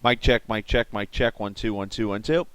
Mic check, mic check, mic check. 1 2 1 2 1 2.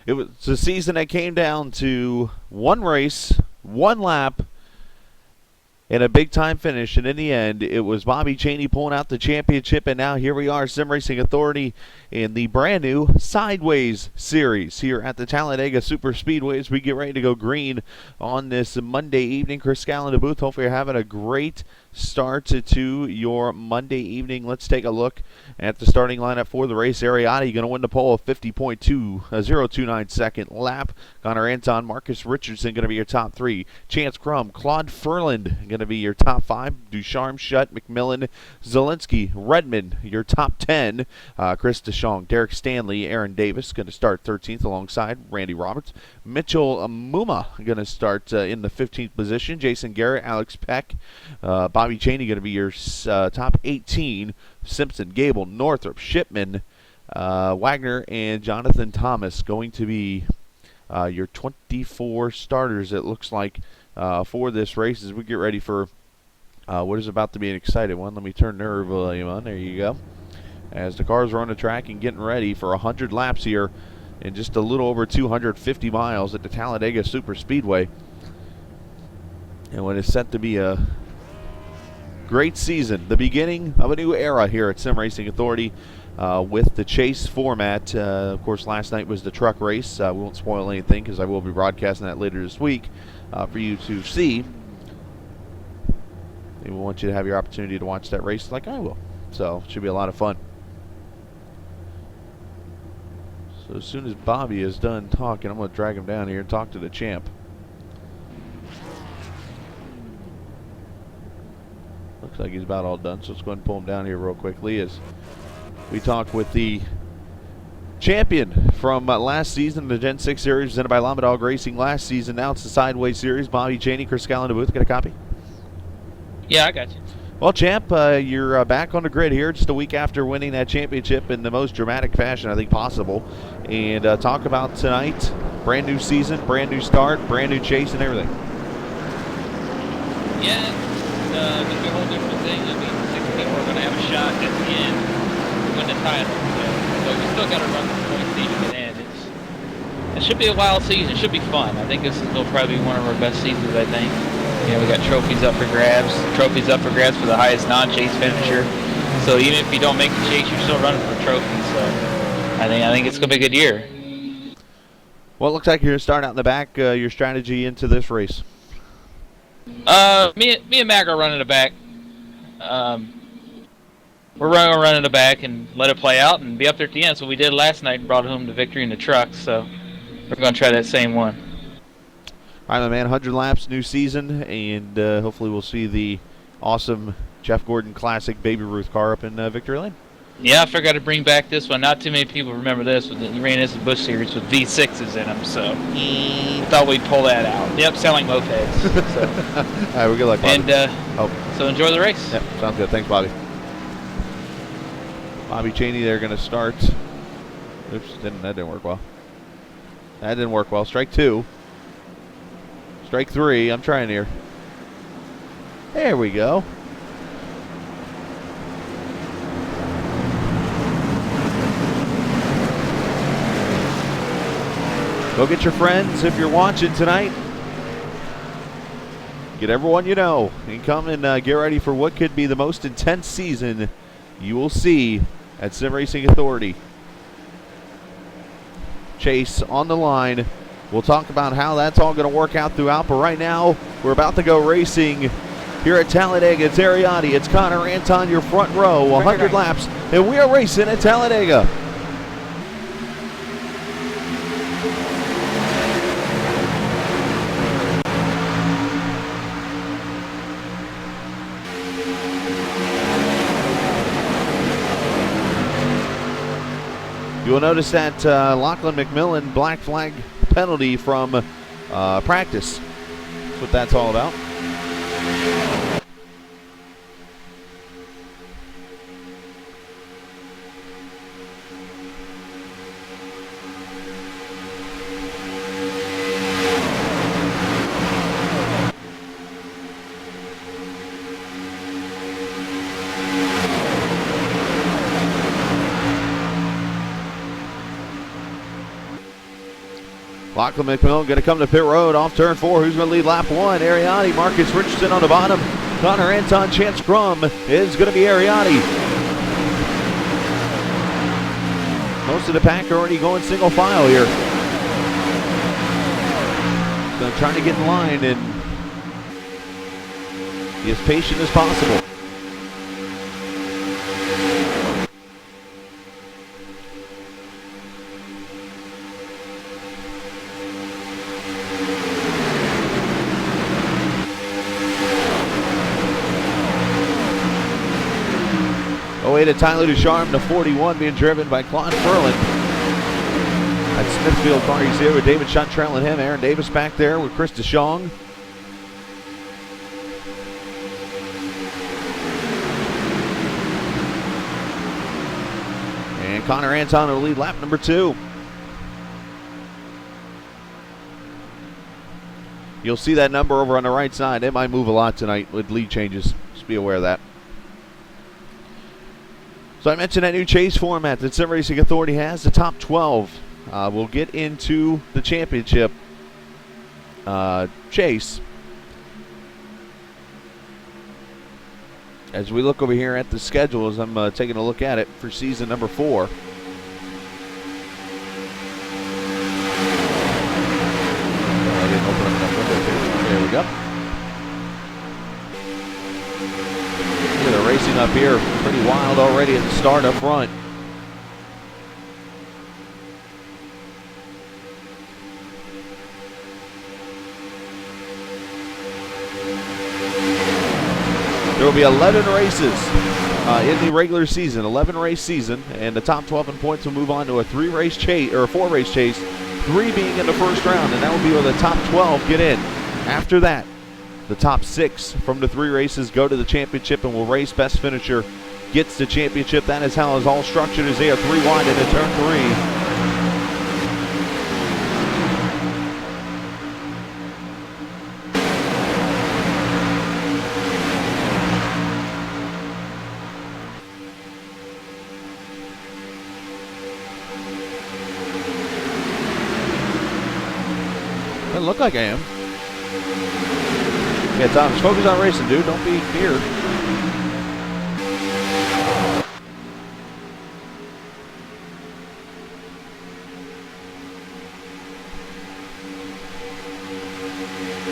It was a season that came down to one race, one lap, and a big-time finish. And in the end, it was Bobby Chaney pulling out the championship. And now here we are, Sim Racing Authority, in the brand-new Sideways Series here at the Talladega Super Speedway as we get ready to go green on this Monday evening. Chris Scall in the booth. Hopefully you're having a great start to your Monday evening. Let's take a look at the starting lineup for the race. Ariati going to win the pole, a 50.029 second lap. Connor Anton, Marcus Richardson going to be your top three. Chance Crum, Claude Furland going to be your top five. Ducharme, Shutt, McMillan, Zielinski, Redmond, your top 10. Chris DeShong, Derek Stanley, Aaron Davis going to start 13th alongside Randy Roberts. Mitchell Muma going to start in the 15th position. Jason Garrett, Alex Peck, Bobby Chaney going to be your top 18. Simpson, Gable, Northrup, Shipman, Wagner, and Jonathan Thomas going to be your 24 starters, it looks like, for this race as we get ready for what is about to be an exciting one. Let me turn their volume on. There you go. As the cars are on the track and getting ready for 100 laps here in just a little over 250 miles at the Talladega Super Speedway. And what is set to be a great season, the beginning of a new era here at Sim Racing Authority with the chase format. Of course, last night was the truck race. We won't spoil anything because I will be broadcasting that later this week for you to see. And we want you to have your opportunity to watch that race like I will. So it should be a lot of fun. So as soon as Bobby is done talking, I'm going to drag him down here and talk to the champ. Looks like he's about all done, so let's go ahead and pull him down here real quickly as we talk with the champion from last season, the Gen 6 Series presented by Llama Dog Racing last season. Now it's the Sideways Series. Bobby Chaney, Chris Scall in the booth. Get a copy? Yeah, I got you. Well, champ, you're back on the grid here just a week after winning that championship in the most dramatic fashion I think possible. And talk about tonight, brand new season, brand new start, brand new chase and everything. Yeah, it's going to be a whole different thing. I mean, 6 people are going to have a shot at the end to win the title. So we still got to run the point season at the end. It should be a wild season. It should be fun. I think this will probably be one of our best seasons, I think. You know, we got trophies up for grabs. Trophies up for grabs for the highest non-chase finisher. So even if you don't make the chase, you're still running for trophies. So I think it's going to be a good year. Well, it looks like you're going to start out in the back. Your strategy into this race? Me and Mac are running the back. We're running the back and let it play out and be up there at the end. So we did last night and brought home the victory in the truck. So we're going to try that same one. All right, my man, 100 laps, new season, and hopefully we'll see the awesome Jeff Gordon Classic Baby Ruth car up in Victory Lane. Yeah, I forgot to bring back this one. Not too many people remember this. He ran this Busch Series with V6s in them, so thought we'd pull that out. Yep, sound like mopeds. So. All right, we're good luck, Bobby. And so enjoy the race. Yep, sounds good. Thanks, Bobby. Bobby Chaney, they're going to start. Oops, that didn't work well. That didn't work well. Strike two. Strike three. I'm trying here. There we go. Go get your friends if you're watching tonight. Get everyone you know and come and get ready for what could be the most intense season you will see at Sim Racing Authority. Chase on the line We'll talk about how that's all going to work out throughout, but right now we're about to go racing here at Talladega. It's Ariati, it's Connor Anton, your front row, 100 laps, and we are racing at Talladega. You'll notice that Lachlan McMillan black flag penalty from practice. That's what that's all about. Lachlan McMillan going to come to pit road off turn 4. Who's going to lead lap 1? Ariati, Marcus Richardson on the bottom. Connor Anton, Chance Crum is going to be Ariati. Most of the pack already going single file here. So trying to get in line and be as patient as possible. Away to Tyler Ducharme, the 41, being driven by Claude Ferland. That Smithfield car he's here with David Shunt trailing him. Aaron Davis back there with Chris DeShong. And Connor Anton will lead lap number 2. You'll see that number over on the right side. It might move a lot tonight with lead changes. Just be aware of that. So I mentioned that new chase format that Sim Racing Authority has. The top 12 will get into the championship chase. As we look over here at the schedule, as I'm taking a look at it for season number 4. I didn't open up that window too. There we go. They're racing up here pretty wild already at the start up front. There will be 11 races in the regular season, 11 race season, and the top 12 in points will move on to a 3-race chase or a 4-race chase, 3 being in the first round, and that will be where the top 12 get in. After that, the top 6 from the 3 races go to the championship and will race. Best finisher gets the championship. That is how it's all structured, as they are 3 wide into turn 3. Doesn't look like I am. Yeah, Thomas, focus on racing, dude. Don't be here.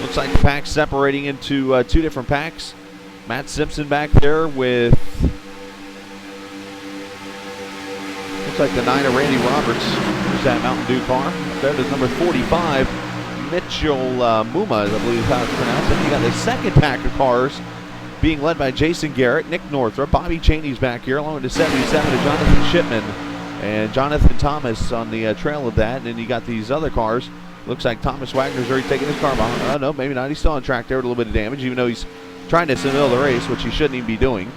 Looks like the pack's separating into 2 different packs. Matt Simpson back there with, looks like the 9 of Randy Roberts. There's that Mountain Dew car. There's number 45. Mitchell Muma, I believe is how it's pronounced. And you got the second pack of cars being led by Jason Garrett, Nick Northrup, Bobby Cheney's back here, along with the 77 of Jonathan Shipman and Jonathan Thomas on the trail of that. And then you got these other cars. Looks like Thomas Wagner's already taking his car behind. Oh, no, maybe not. He's still on track there with a little bit of damage, even though he's trying to middle of the race, which he shouldn't even be doing.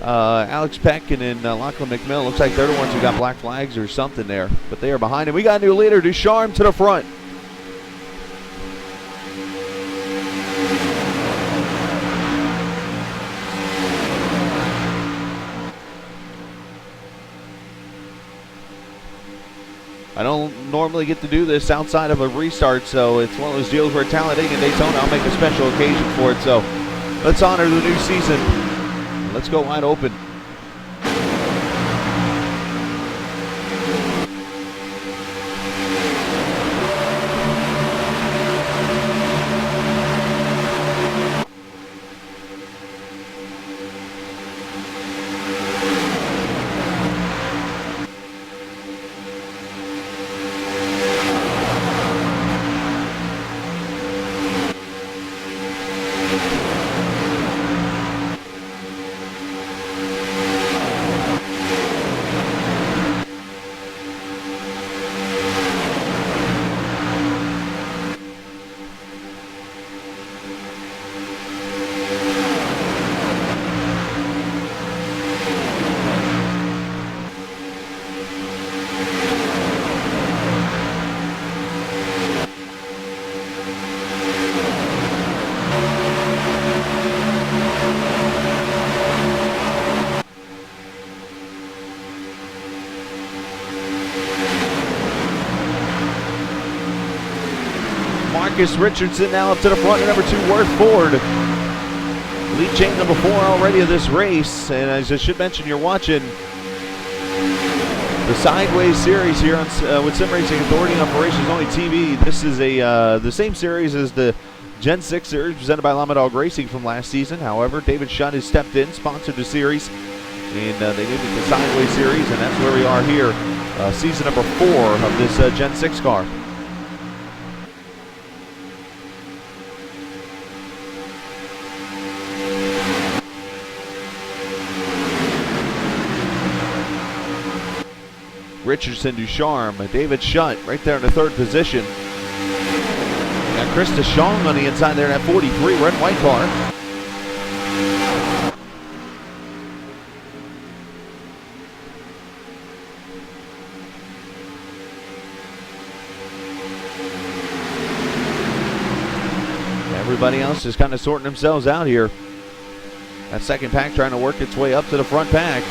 Alex Peck and then Lachlan McMillan. Looks like they're the ones who got black flags or something there, but they are behind him. We got a new leader, Ducharme to the front. I don't normally get to do this outside of a restart, so it's one of those deals where Talladega and Daytona, I'll make a special occasion for it. So let's honor the new season. Let's go wide open. Marcus Richardson now up to the front, and number 2, Worth Ford. Lead chain number 4 already of this race. And as I should mention, you're watching the Sideways series here on, with Sim Racing Authority on Operations Only TV. This is the same series as the Gen 6 series presented by Llama Dog Racing from last season. However, David Shutt has stepped in, sponsored the series, and they named it the Sideways series, and that's where we are here, season number 4 of this Gen 6 car. Richardson, Ducharme, David Shutt right there in the 3rd position. Got Chris DeShong on the inside there in that 43 red and white car. Everybody else is kind of sorting themselves out here. That second pack trying to work its way up to the front pack.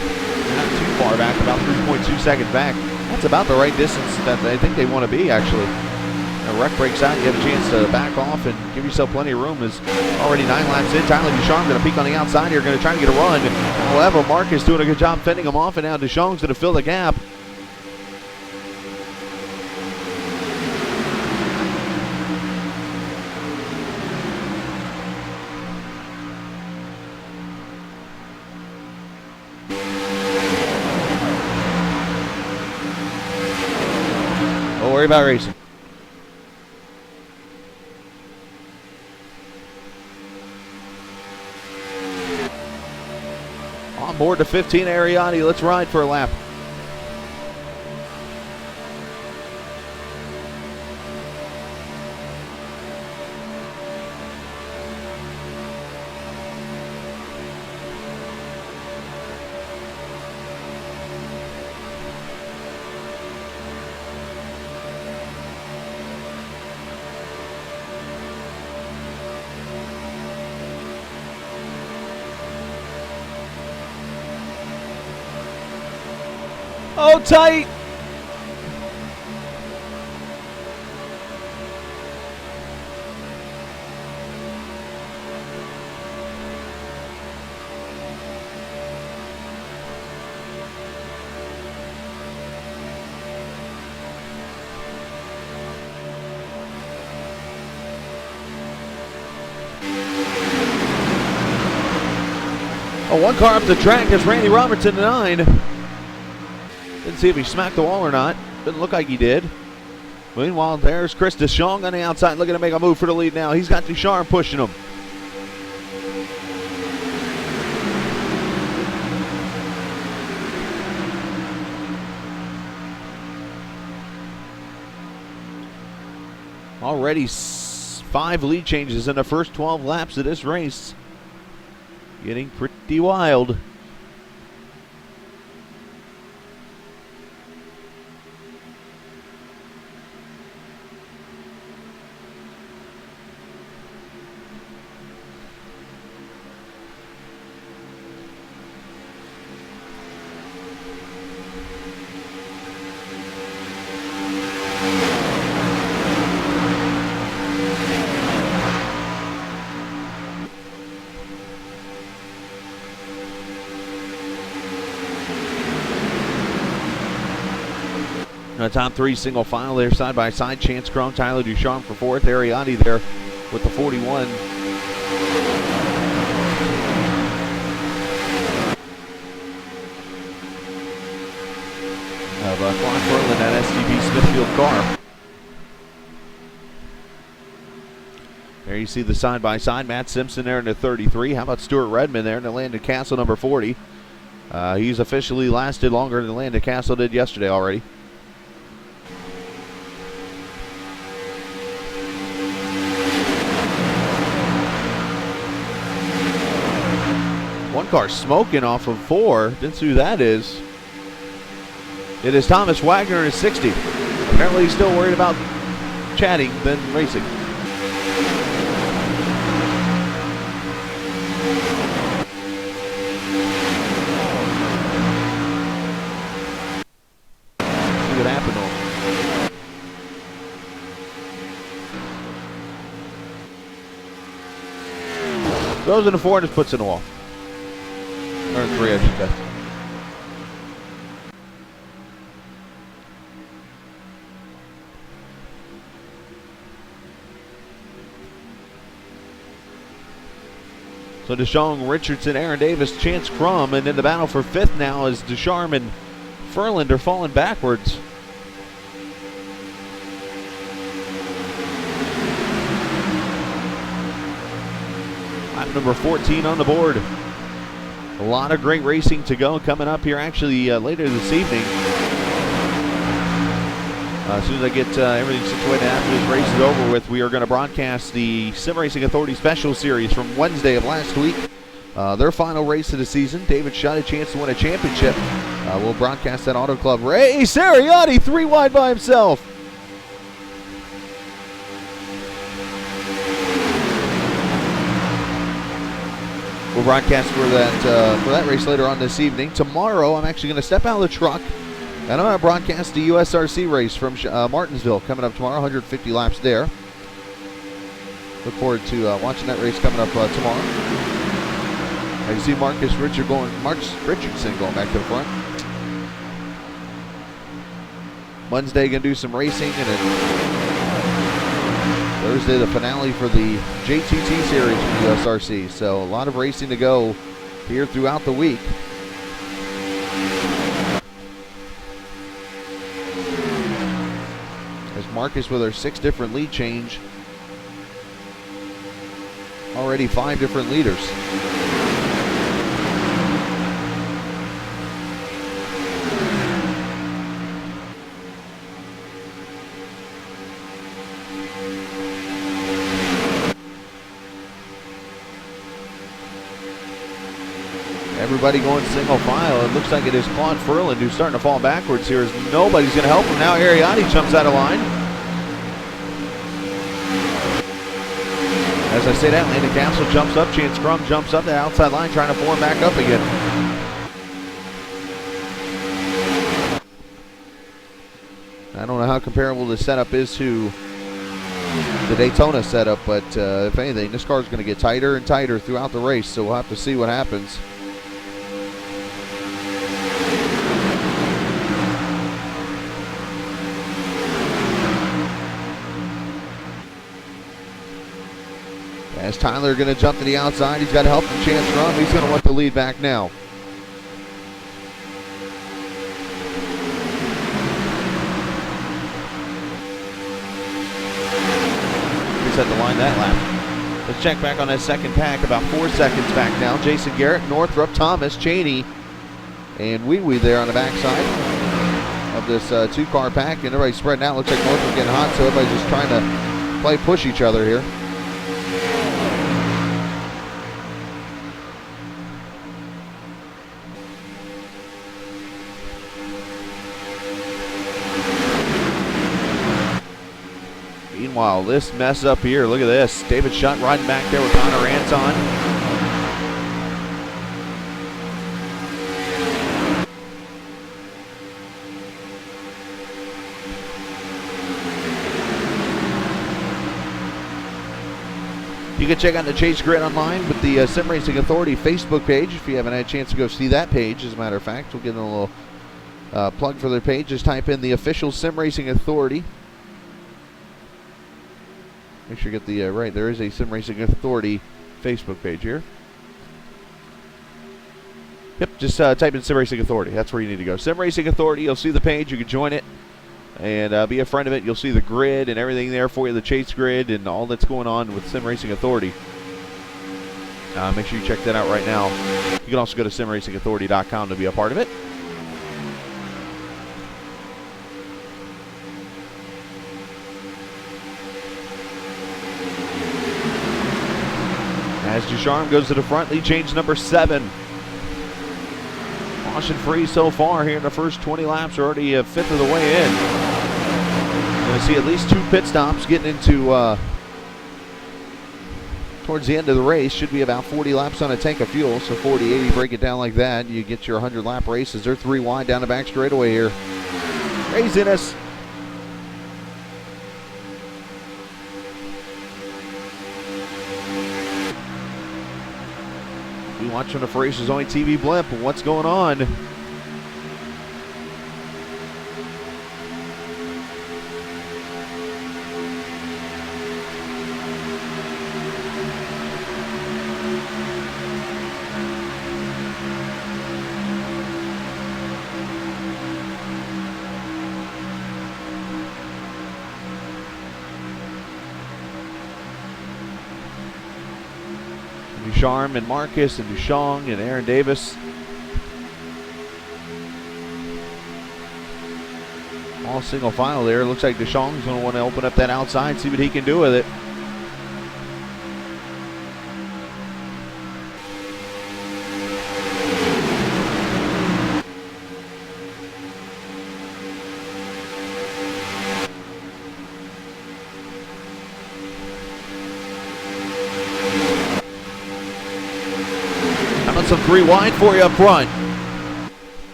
Not too far back, about 3.2 seconds back. That's about the right distance that I think they want to be, actually. A wreck breaks out, you have a chance to back off and give yourself plenty of room. Is already 9 laps in. Tyler Ducharme going to peek on the outside here, going to try to get a run. However, Marcus doing a good job fending him off, and now Ducharme's going to fill the gap. Don't worry about racing. On board the 15 Ariati. Let's ride for a lap. Oh, tight. Oh, one car up the track. That's Randy Robertson, 9. Didn't see if he smacked the wall or not. Didn't look like he did. Meanwhile, there's Chris DeShong on the outside, looking to make a move for the lead now. He's got Ducharme pushing him. Already 5 lead changes in the first 12 laps of this race. Getting pretty wild. Top 3 single file there, side by side. Chance Chrome, Tyler Ducharme for 4th. Ariati there with the 41. Of Clark Ferland, that STB Smithfield car. There you see the side by side. Matt Simpson there in the 33. How about Stuart Redmond there in the Landon Castle number 40? He's officially lasted longer than Landon Castle did yesterday already. One car smoking off of 4. Didn't see who that is. It is Thomas Wagner in his 60. Apparently he's still worried about chatting than racing. See what happened to him. Goes in the 4 and just puts it in the wall. Or 3, I think. So Deshaun, Richardson, Aaron Davis, Chance Crum, and in the battle for 5th now is Ducharme and Furland are falling backwards. Lap number 14 on the board. A lot of great racing to go coming up here actually later this evening. As soon as I get everything situated after this race is over with, we are going to broadcast the Sim Racing Authority Special Series from Wednesday of last week. Their final race of the season. David Shutt a chance to win a championship. We'll broadcast that Auto Club race. Ariati 3 wide by himself. We'll broadcast for that race later on this evening. Tomorrow, I'm actually going to step out of the truck, and I'm going to broadcast the USRC race from Martinsville coming up tomorrow, 150 laps there. Look forward to watching that race coming up tomorrow. I can see Mark Richardson going back to the front. Wednesday, going to do some racing, and then Thursday, the finale for the JTT series from the USRC. So a lot of racing to go here throughout the week. As Marcus with our 6 different lead change. Already 5 different leaders. Everybody going single file. It looks like it is Claude Furland who's starting to fall backwards here as nobody's going to help him. Now Ariati jumps out of line. As I say that, Landon Castle jumps up. Chance Crum jumps up the outside line trying to form back up again. I don't know how comparable the setup is to the Daytona setup, but if anything, this car is going to get tighter and tighter throughout the race, so we'll have to see what happens. As Tyler going to jump to the outside, he's got to help from Chance Crum. He's going to want the lead back now. He's had to line that lap. Let's check back on that second pack. About 4 seconds back now. Jason Garrett, Northrup, Thomas, Cheney, and Wee Wee there on the backside of this 2-car pack. And everybody's spreading out. Looks like Northrup getting hot, so everybody's just trying to push each other here. Meanwhile, this mess up here, look at this. David Shutt riding back there with Connor Anton. You can check out the Chase Grid online with the Sim Racing Authority Facebook page if you haven't had a chance to go see that page. As a matter of fact, we'll get a little plug for their page. Just type in the official Sim Racing Authority. Make sure you get the right. There is a Sim Racing Authority Facebook page here. Yep, just type in Sim Racing Authority. That's where you need to go. Sim Racing Authority. You'll see the page. You can join it and be a friend of it. You'll see the grid and everything there for you, the Chase Grid and all that's going on with Sim Racing Authority. Make sure you check that out right now. You can also go to simracingauthority.com to be a part of it. As Ducharme goes to the front, lead change number 7. Caution free so far here in the first 20 laps. Are already a fifth of the way in. Going to see at least 2 pit stops getting into towards the end of the race. Should be about 40 laps on a tank of fuel. So 40, 80, break it down like that. You get your 100 lap races. They're 3 wide down the back straightaway here. Craziness. watching the Racers Only TV blimp. What's going on? Ducharme and Marcus and Duchong and Aaron Davis. All single file there. Looks like Duchong's going to want to open up that outside, see what he can do with it. Some 3 wide for you up front.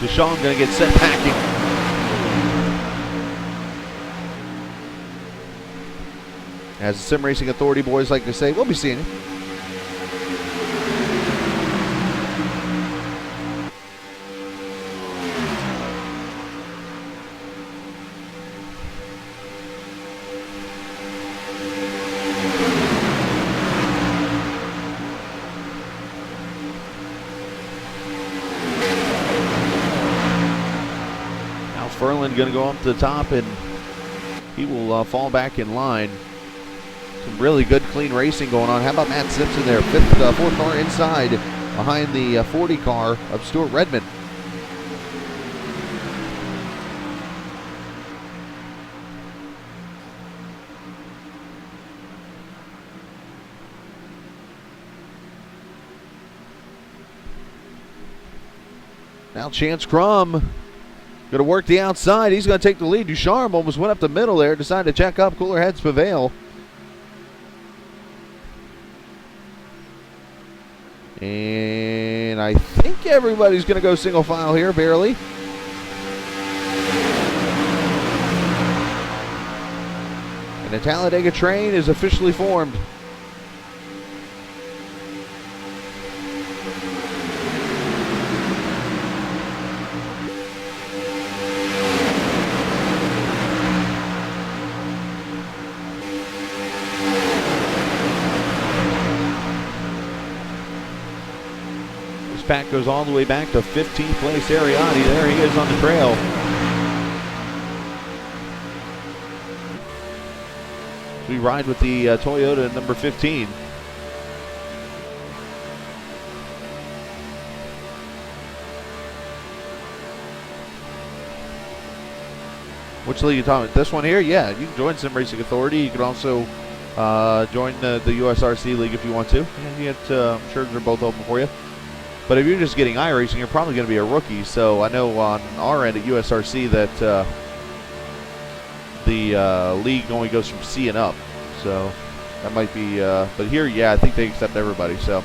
Ducharme going to get set packing. As the Sim Racing Authority boys like to say, we'll be seeing you. Furlan going to go up to the top, and he will fall back in line. Some really good, clean racing going on. How about Matt Simpson there? Fourth car inside behind the 40 car of Stuart Redmond. Now Chance Crum going to work the outside. He's going to take the lead. Ducharme almost went up the middle there. Decided to check up. Cooler heads prevail. And I think everybody's going to go single file here, barely. And the Talladega train is officially formed. Pack goes all the way back to 15th place. Ariati, there he is on the trail. We ride with the Toyota number 15. Which league are you talking about? This one here? Yeah, you can join Sim Racing Authority. You can also join the USRC League if you want to. And you get, I'm sure they're both open for you. But if you're just getting iRacing, you're probably going to be a rookie. So I know on our end at USRC that the league only goes from C and up. So that might be, but here, yeah, I think they accept everybody. So.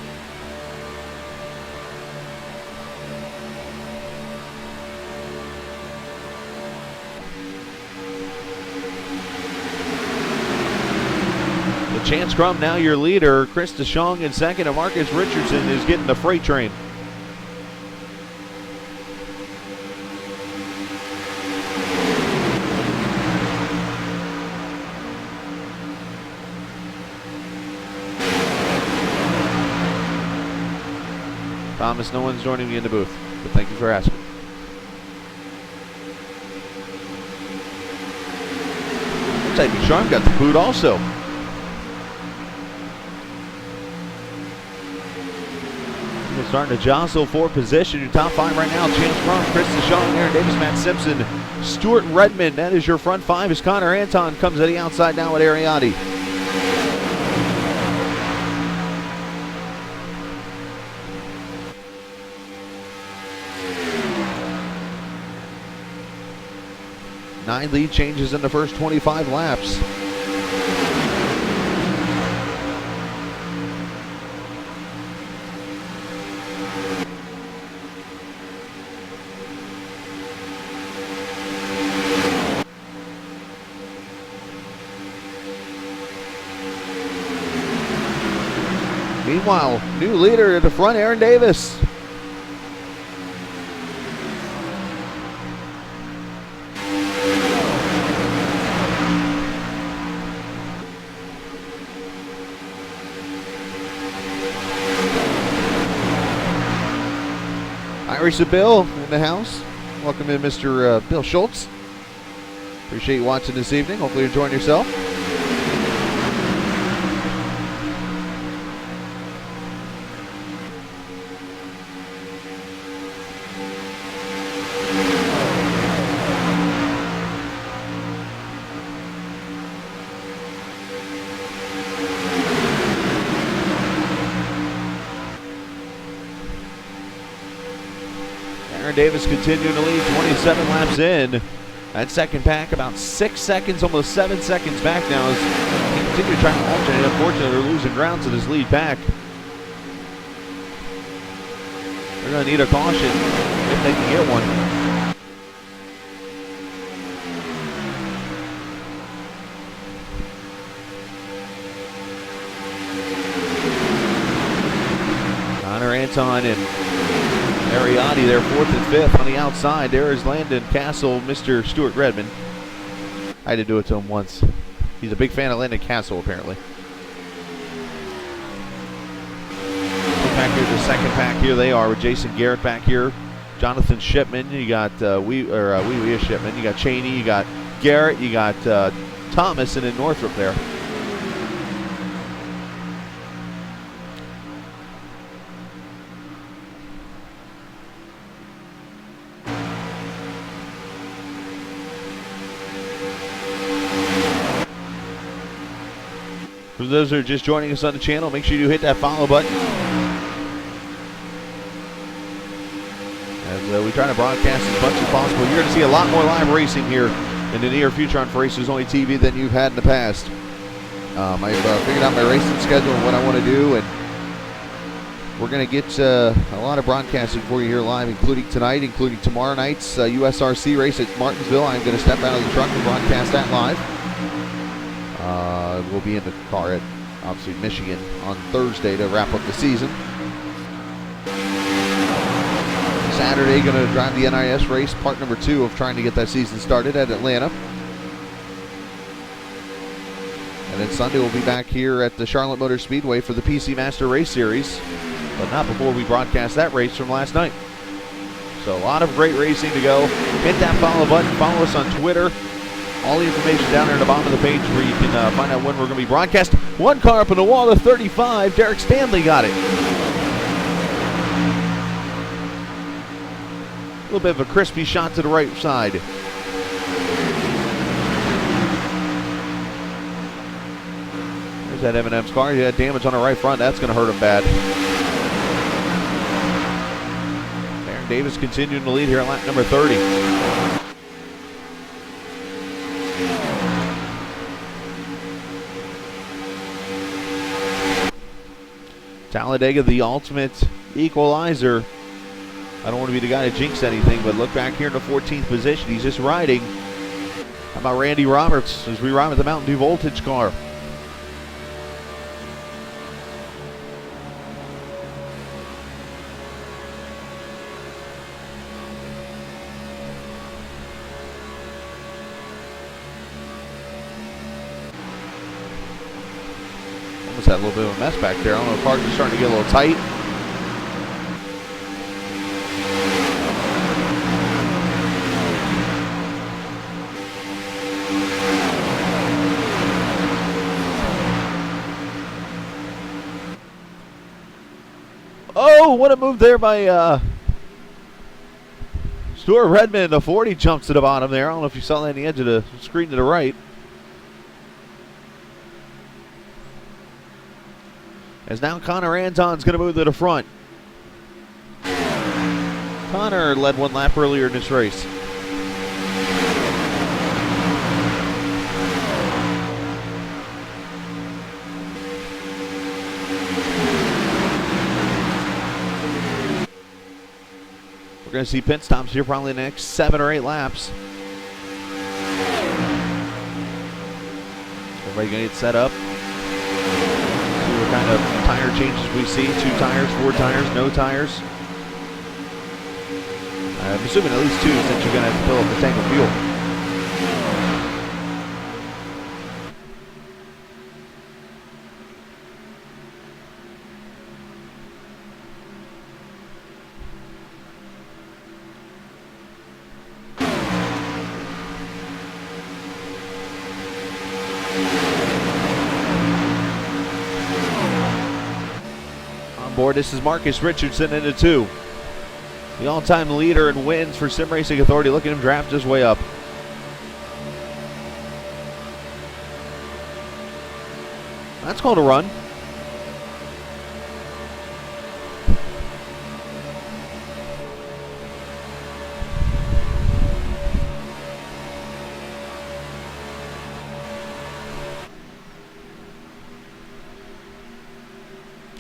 Chance Crum now your leader. Chris Duchong in second, and Marcus Richardson is getting the freight train. Thomas, no one's joining me in the booth, but thank you for asking. Looks like Ducharme got the boot also. We're starting to jostle for position. Your top 5 right now: Chance Crum, Chris Ducharme, Aaron Davis, Matt Simpson, Stuart Redmond. That is your front 5 as Connor Anton comes to the outside now with Ariati. Nine lead changes in the first 25 laps. Meanwhile, new leader at the front, Aaron Davis. Irish Bill in the house. Welcome in, Mr. Bill Schultz. Appreciate you watching this evening. Hopefully you're enjoying yourself. Aaron Davis continuing to lead, 27 laps in. That second pack about 6 seconds, almost 7 seconds back now as he continues trying to alternate. Unfortunately, they're losing ground to this lead pack. They're going to need a caution if they can get one. Connor Anton and Ariati there, 4th and 5th on the outside. There is Landon Castle, Mr. Stuart Redmond. I had to do it to him once. He's a big fan of Landon Castle, apparently. Back here, the second pack. Here they are with Jason Garrett back here. Jonathan Shipman. You got Wee Shipman. You got Cheney. You got Garrett. You got Thomas, and then Northrop there. For those who are just joining us on the channel, make sure you hit that follow button. As we try to broadcast as much as possible. You're going to see a lot more live racing here in the near future on For Racers Only TV than you've had in the past. I've figured out my racing schedule and what I want to do, and we're going to get a lot of broadcasting for you here live, including tonight, including tomorrow night's USRC race at Martinsville. I'm going to step out of the truck and broadcast that live. We'll be in the car at, obviously, Michigan on Thursday to wrap up the season. Saturday, going to drive the NIS race, part number 2 of trying to get that season started at Atlanta. And then Sunday, we'll be back here at the Charlotte Motor Speedway for the PC Master Race Series, but not before we broadcast that race from last night. So a lot of great racing to go. Hit that follow button. Follow us on Twitter. All the information down there at the bottom of the page where you can find out when we're going to be broadcast. One car up on the wall of 35. Derek Stanley got it. A little bit of a crispy shot to the right side. There's that M&M's car. He had damage on the right front. That's going to hurt him bad. Aaron Davis continuing to lead here at lap number 30. Talladega, the ultimate equalizer. I don't want to be the guy to jinx anything, but look back here in the 14th position. He's just riding. How about Randy Roberts as we ride with the Mountain Dew Voltage car? Almost had a little bit of a mess back there. I don't know if cars are starting to get a little tight. Oh, what a move there by Stuart Redmond. The 40 jumps to the bottom there. I don't know if you saw that on the edge of the screen to the right. As now Connor Anton's going to move to the front. Connor led one lap earlier in this race. We're going to see pit stops here probably the next 7 or 8 laps. Everybody going to get set up. See what kind of tire changes we see. 2 tires, 4 tires, no tires. I'm assuming at least 2 since you're going to have to fill up the tank of fuel. On board, this is Marcus Richardson into 2. The all-time leader in wins for Sim Racing Authority. Look at him draft his way up. That's called a run.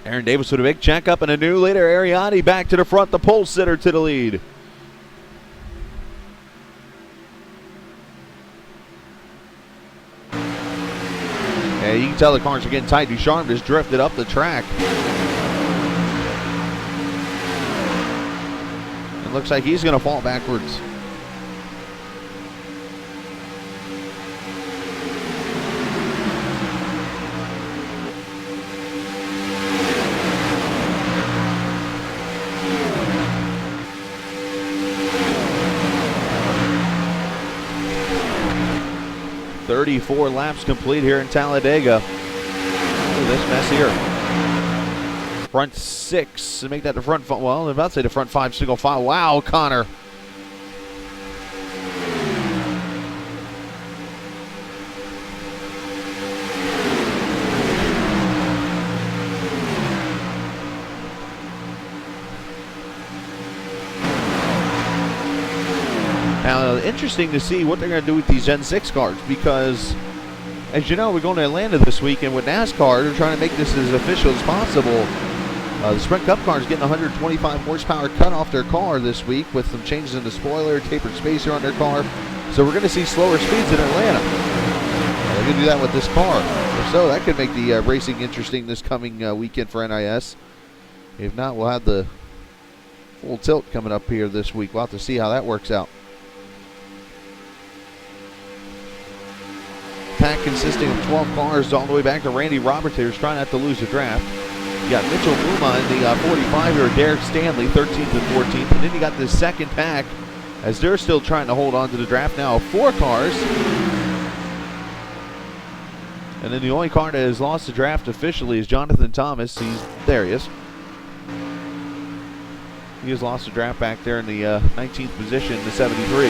Aaron Davis with a big check up and a new leader. Ariani back to the front, the pole sitter to the lead. Yeah, you can tell the cars are getting tight. Ducharme just drifted up the track. It looks like he's going to fall backwards. "34 laps complete here in Talladega." Look at this mess here. Front 6 to make that the front, well, I'm about to say the front 5 single file. Wow, Connor. Now, interesting to see what they're going to do with these Gen 6 cars because, as you know, we're going to Atlanta this week, and with NASCAR, they're trying to make this as official as possible. The Sprint Cup car is getting 125 horsepower cut off their car this week with some changes in the spoiler, tapered spacer on their car. So we're going to see slower speeds in Atlanta. They're going to do that with this car. So that could make the racing interesting this coming weekend for NIS. If not, we'll have the full tilt coming up here this week. We'll have to see how that works out. Pack consisting of 12 cars all the way back to Randy Roberts here, trying not to lose the draft. You got Mitchell Muma in the 45-year Derek Stanley, 13th and 14th. And then you got this second pack as they're still trying to hold on to the draft now of 4 cars. And then the only car that has lost the draft officially is Jonathan Thomas. There he is. He has lost the draft back there in the 19th position, the 73.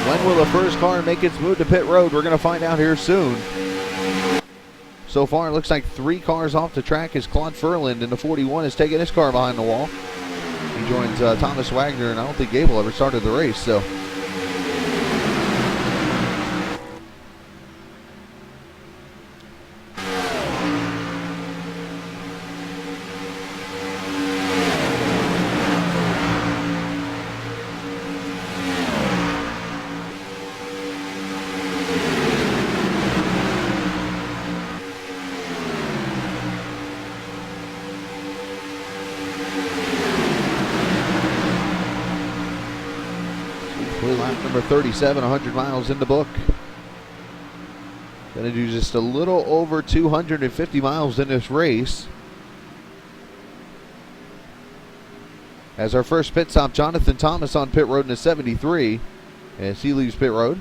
When will the first car make its move to pit road? We're going to find out here soon. So far, it looks like 3 cars off the track as Claude Furland in the 41 is taking his car behind the wall. He joins Thomas Wagner, and I don't think Gable ever started the race, so. Lap number 37, 100 miles in the book. Going to do just a little over 250 miles in this race. As our first pit stop, Jonathan Thomas on pit road in the 73 as he leaves pit road.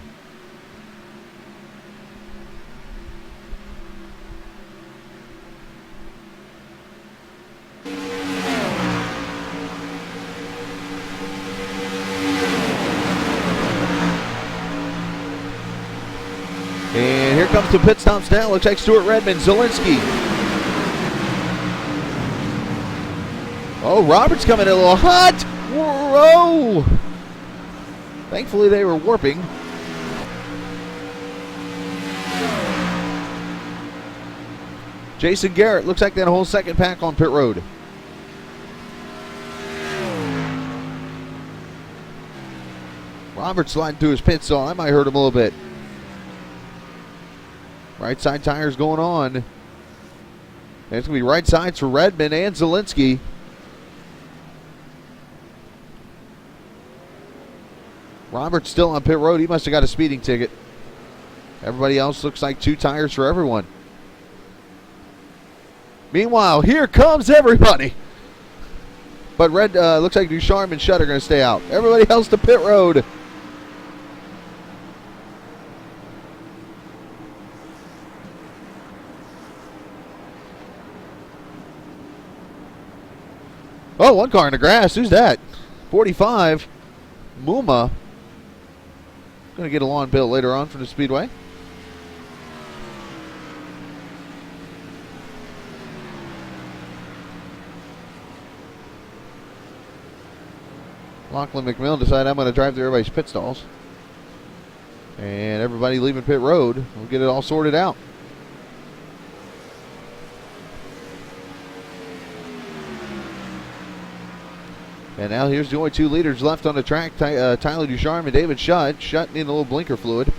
And here comes the pit stops now. Looks like Stuart Redmond, Zielinski. Oh, Roberts coming in a little hot. Whoa! Thankfully they were warping. Jason Garrett looks like that whole second pack on pit road. Robert sliding through his pit stall. That might hurt him a little bit. Right side tires going on. And it's going to be right sides for Redmond and Zielinski. Robert's still on pit road. He must have got a speeding ticket. Everybody else looks like 2 tires for everyone. Meanwhile, here comes everybody. But Red looks like Ducharme and Shutt are going to stay out. Everybody else to pit road. Oh, one car in the grass. Who's that? 45. Muma. Going to get a lawn bill later on from the Speedway. Lachlan McMillan decided I'm going to drive through everybody's pit stalls. And everybody leaving pit road. We'll get it all sorted out. And now here's the only 2 leaders left on the track, Tyler Ducharme and David Shutt. Shutt needing a little blinker fluid.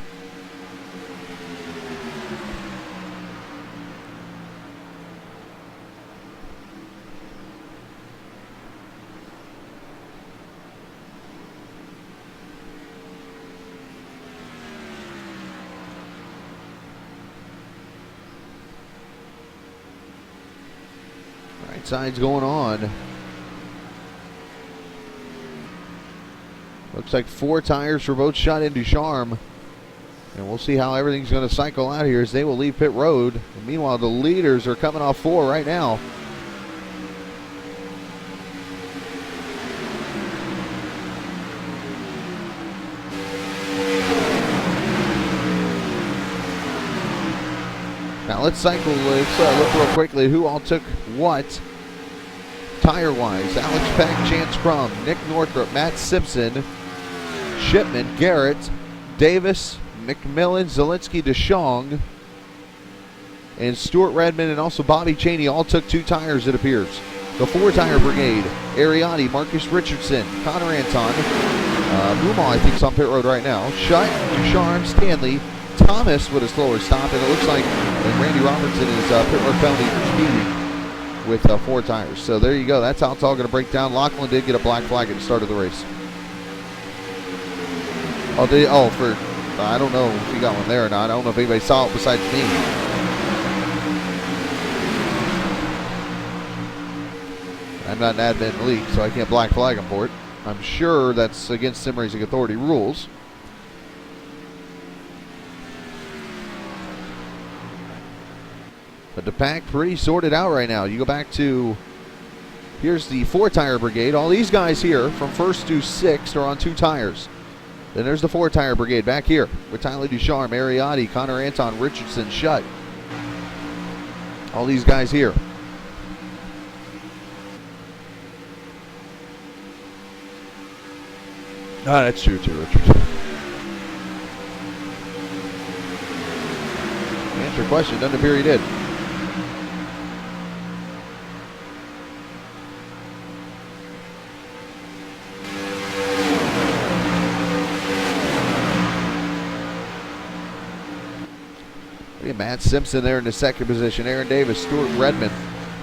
Right side's going on. Looks like 4 tires for both Shutt and Ducharme. And we'll see how everything's going to cycle out here as they will leave pit road. And meanwhile, the leaders are coming off 4 right now. Now let's cycle, look real quickly at who all took what tire-wise. Alex Peck, Chance Crum, Nick Northrup, Matt Simpson, Shipman, Garrett, Davis, McMillan, Zielinski, DeShong, and Stuart Redmond and also Bobby Cheney all took 2 tires, it appears. The 4-tire brigade, Ariati, Marcus Richardson, Connor Anton, Muma, I think, is on pit road right now. Shutt, Ducharme, Stanley, Thomas with a slower stop, and it looks like Randy Robertson is pit road penalty for speeding with 4 tires. So there you go. That's how it's all going to break down. Lachlan did get a black flag at the start of the race. I don't know if he got one there or not. I don't know if anybody saw it besides me. I'm not an admin in the league, so I can't black flag him for it. I'm sure that's against Sim Racing Authority rules. But the pack pretty sorted out right now. You go back to, here's the 4-tire brigade. All these guys here from 1st to 6th are on 2 tires. Then there's the 4-tire brigade back here with Tyler Ducharme, Ariati, Connor Anton, Richardson, Shutt. All these guys here. Ah, that's true too, Richard. Answer your question, doesn't appear he did. Matt Simpson there in the 2nd position. Aaron Davis, Stuart Redmond.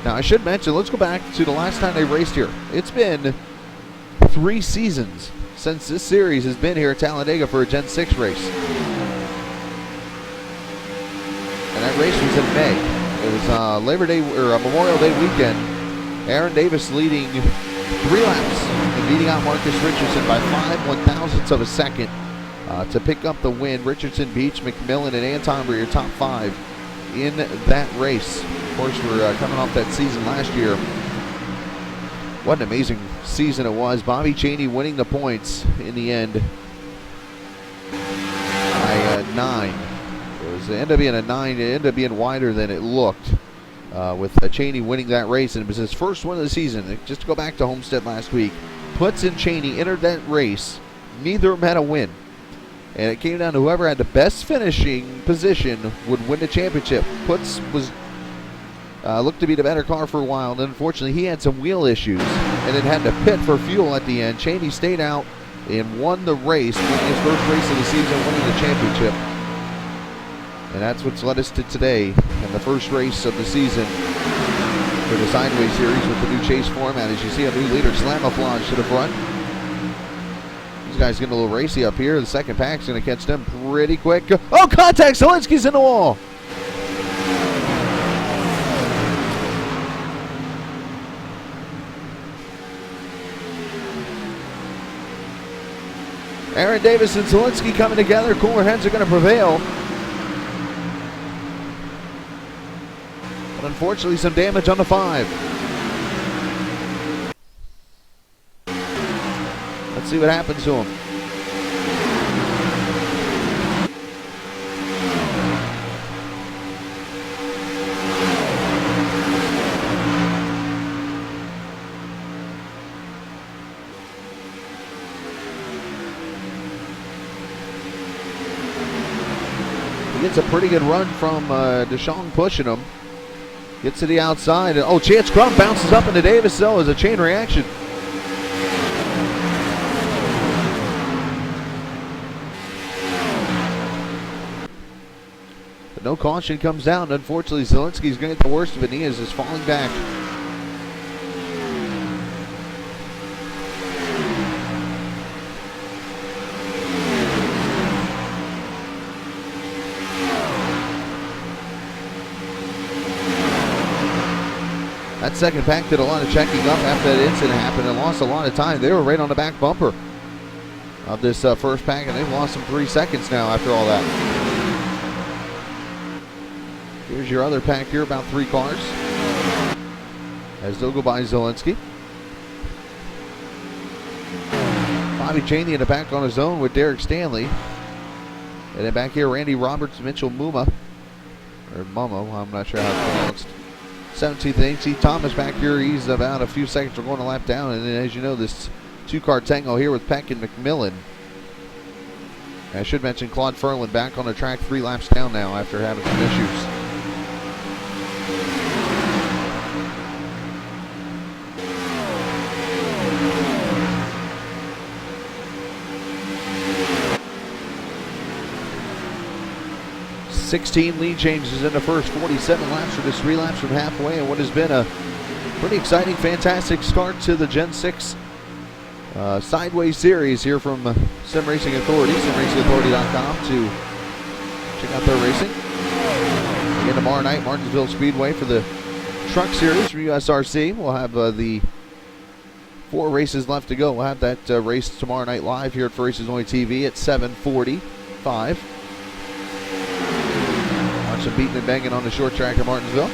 Now, I should mention, let's go back to the last time they raced here. It's been 3 seasons since this series has been here at Talladega for a Gen 6 race. And that race was in May. It was Labor Day or Memorial Day weekend. Aaron Davis leading 3 laps and beating out Marcus Richardson by 5/1000ths of a second. To pick up the win. Richardson, Beach, McMillan, and Anton were your top 5 in that race. Of course, we're coming off that season last year. What an amazing season it was. Bobby Cheney winning the points in the end by 9. It ended up being a 9. It ended up being wider than it looked with Cheney winning that race. And it was his first one of the season. Just to go back to Homestead last week, Putz and Cheney entered that race. Neither of them had a win. And it came down to whoever had the best finishing position would win the championship. Putz was looked to be the better car for a while, and unfortunately he had some wheel issues and then had to pit for fuel at the end. Cheney stayed out and won the race, winning his first race of the season, winning the championship. And that's what's led us to today, and the first race of the season for the Sideways Series with the new chase format. As you see, a new leader, Slamaflage, to the front. These guys getting a little racy up here. The second pack's going to catch them pretty quick. Oh, contact! Zielinski's in the wall. Aaron Davis and Zielinski coming together. Cooler heads are going to prevail. But unfortunately, some damage on the 5. Let's see what happens to him. He gets a pretty good run from Deschamps pushing him. Gets to the outside. Oh, Chance Crum bounces up into Davis, though, as a chain reaction. But no caution comes down. Unfortunately, Zielinski's going to get the worst of it. He is just falling back. That second pack did a lot of checking up after that incident happened and lost a lot of time. They were right on the back bumper of this first pack, and they've lost some 3 seconds now after all that. Here's your other pack here, about 3 cars, as they'll go by Zielinski. Bobby Cheney in the back on his own with Derek Stanley. And then back here, Randy Roberts, Mitchell Muma, or Momo, I'm not sure how it's pronounced. 17th and 18th. Thomas back here, he's about a few seconds from going a lap down. And then, as you know, this 2-car tango here with Peck and McMillan. I should mention Claude Ferland back on the track 3 laps down now after having some issues. $16 lead changes in the first 47 laps for this 3 laps from halfway, and what has been a pretty exciting, fantastic start to the Gen 6 Sideways Series here from Sim Racing Authority, simracingauthority.com, to check out their racing. Again, tomorrow night, Martinsville Speedway for the Truck Series from USRC. We'll have the 4 races left to go. We'll have that race tomorrow night live here at For Races Only TV at 7:45. Watch some beating and banging on the short track at Martinsville.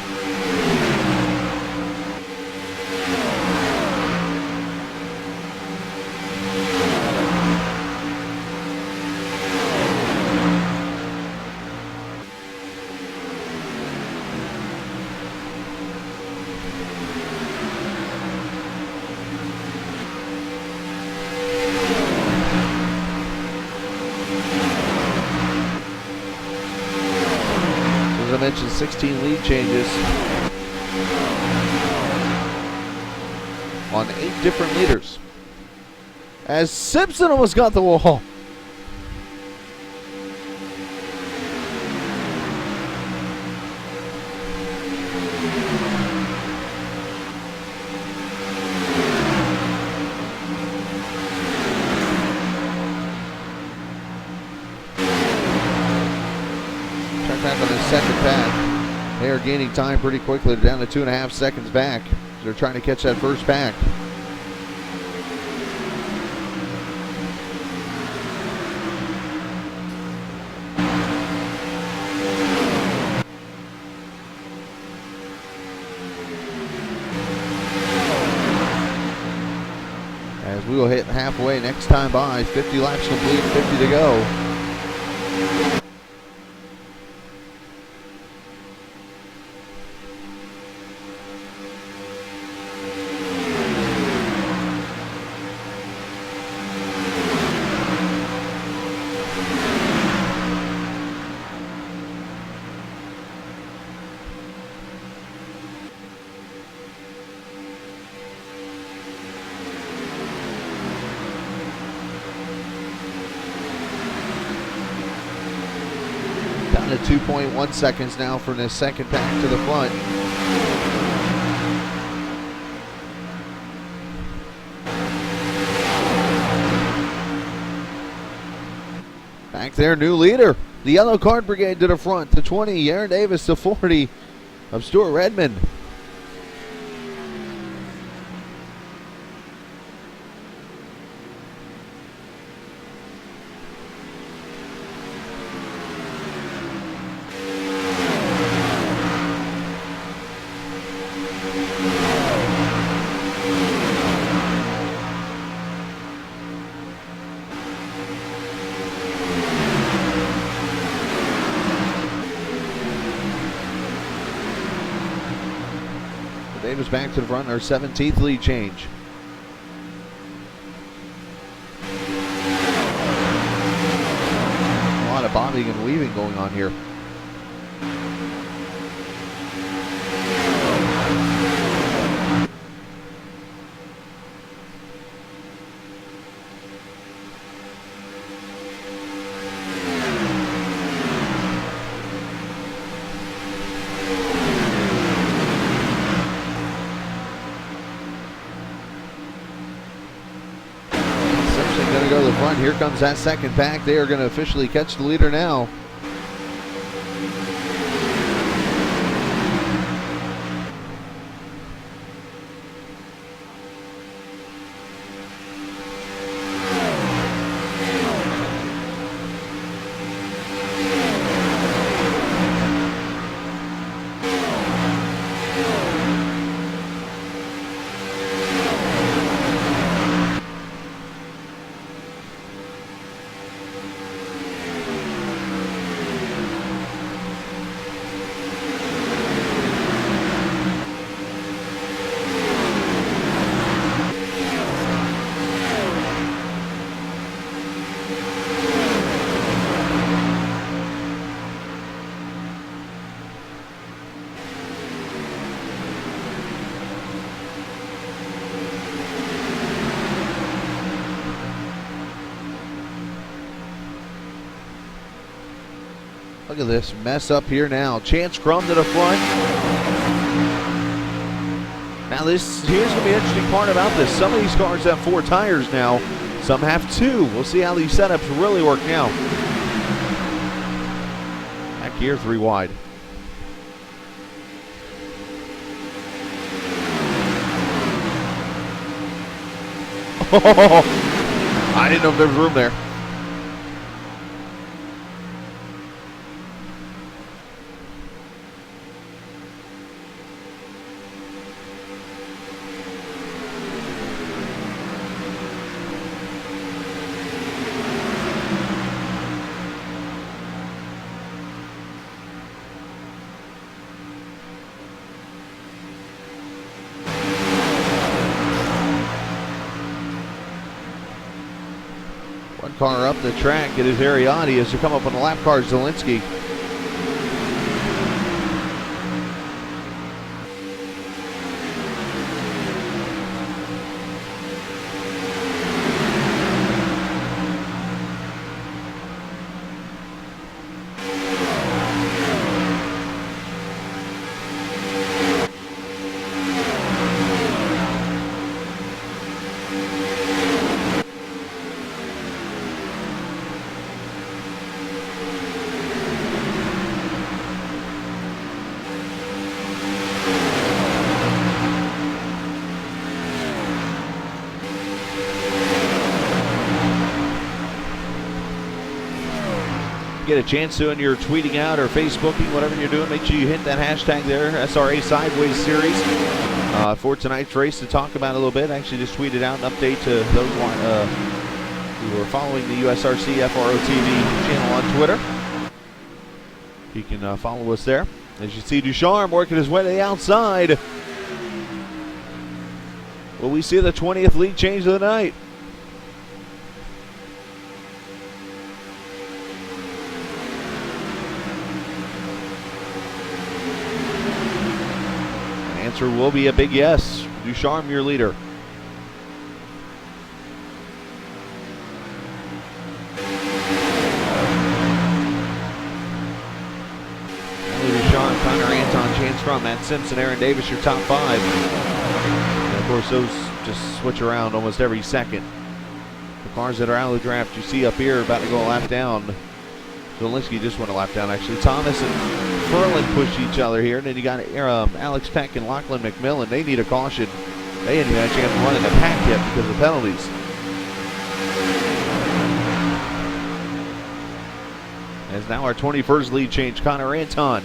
As I mentioned, 16 lead changes on 8 different leaders. As Simpson almost got the wall. Back on the second pack. They are gaining time pretty quickly. They're down to 2.5 seconds back. They're trying to catch that first pack. As we will hit halfway next time by. 50 laps complete, 50 to go. Down to 2.1 seconds now from the second pack to the front. Back there, new leader. The Yellow Card Brigade to the front, to 20. Aaron Davis to 40 of Stuart Redmond. Davis back to the front, our 17th lead change. A lot of bobbing and weaving going on here. Go to the front. Here comes that second pack. They are going to officially catch the leader now. Look at this mess up here now. Chance Crum to the front. Now here's going to be an interesting part about this. Some of these cars have 4 tires now. Some have 2. We'll see how these setups really work now. Back gear 3 wide. Oh, I didn't know if there was room there. One car up the track. It is Ariadne as to come up on the lap car, Zielinski. Get a chance to, and you're tweeting out or Facebooking, whatever you're doing, make sure you hit that hashtag there, SRA Sideways Series, for tonight's race to talk about a little bit. I actually just tweeted out an update to those who are following the USRC FRO TV channel on Twitter. You can follow us there. As you see Ducharme working his way to the outside. Will we see the 20th lead change of the night? Answer will be a big yes. Ducharme, your leader. on. Matt Simpson, Aaron Davis, your top 5. And of course, those just switch around almost every second. The cars that are out of the draft you see up here about to go a lap down. Zielinski just went a lap down, actually. Thomas and Furlan push each other here. And then you got Alex Peck and Lachlan McMillan. They need a caution. They didn't even actually have to run in the pack yet because of penalties. As now our 21st lead change, Connor Anton.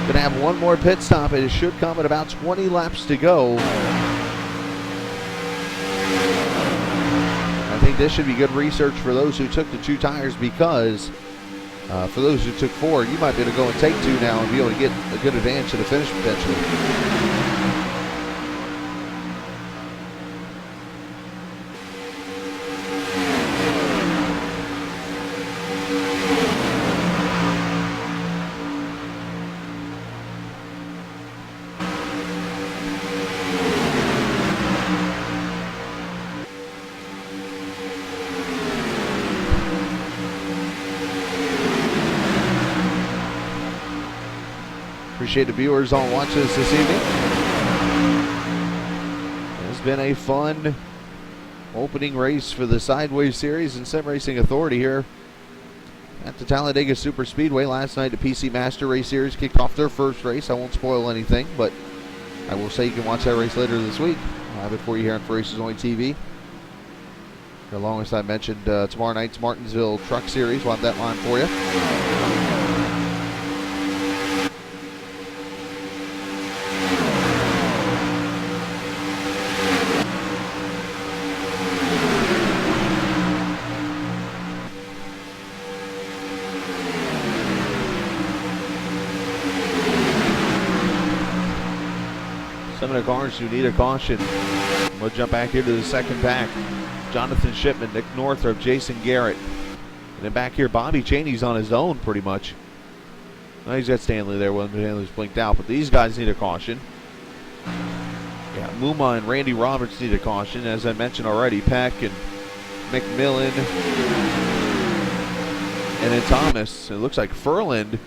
Gonna have one more pit stop. It should come at about 20 laps to go. I think this should be good research for those who took the 2 tires, because for those who took 4, you might be able to go and take 2 now and be able to get a good advantage to the finish potentially. Appreciate the viewers on watching us this evening. It's been a fun opening race for the Sideways Series and Sim Racing Authority here at the Talladega Super Speedway. Last night, the PC Master Race Series kicked off their first race. I won't spoil anything, but I will say you can watch that race later this week. I'll have it for you here on For Races Only TV. Along as I mentioned, tomorrow night's Martinsville Truck Series. We'll have that line for you. Some of the cars who need a caution. We'll jump back here to the second pack. Jonathan Shipman, Nick Northrup, Jason Garrett. And then back here, Bobby Cheney's on his own pretty much. Well, he's got Stanley there when Stanley's blinked out, but these guys need a caution. Yeah, Muma and Randy Roberts need a caution. As I mentioned already, Peck and McMillan. And then Thomas. It looks like Furland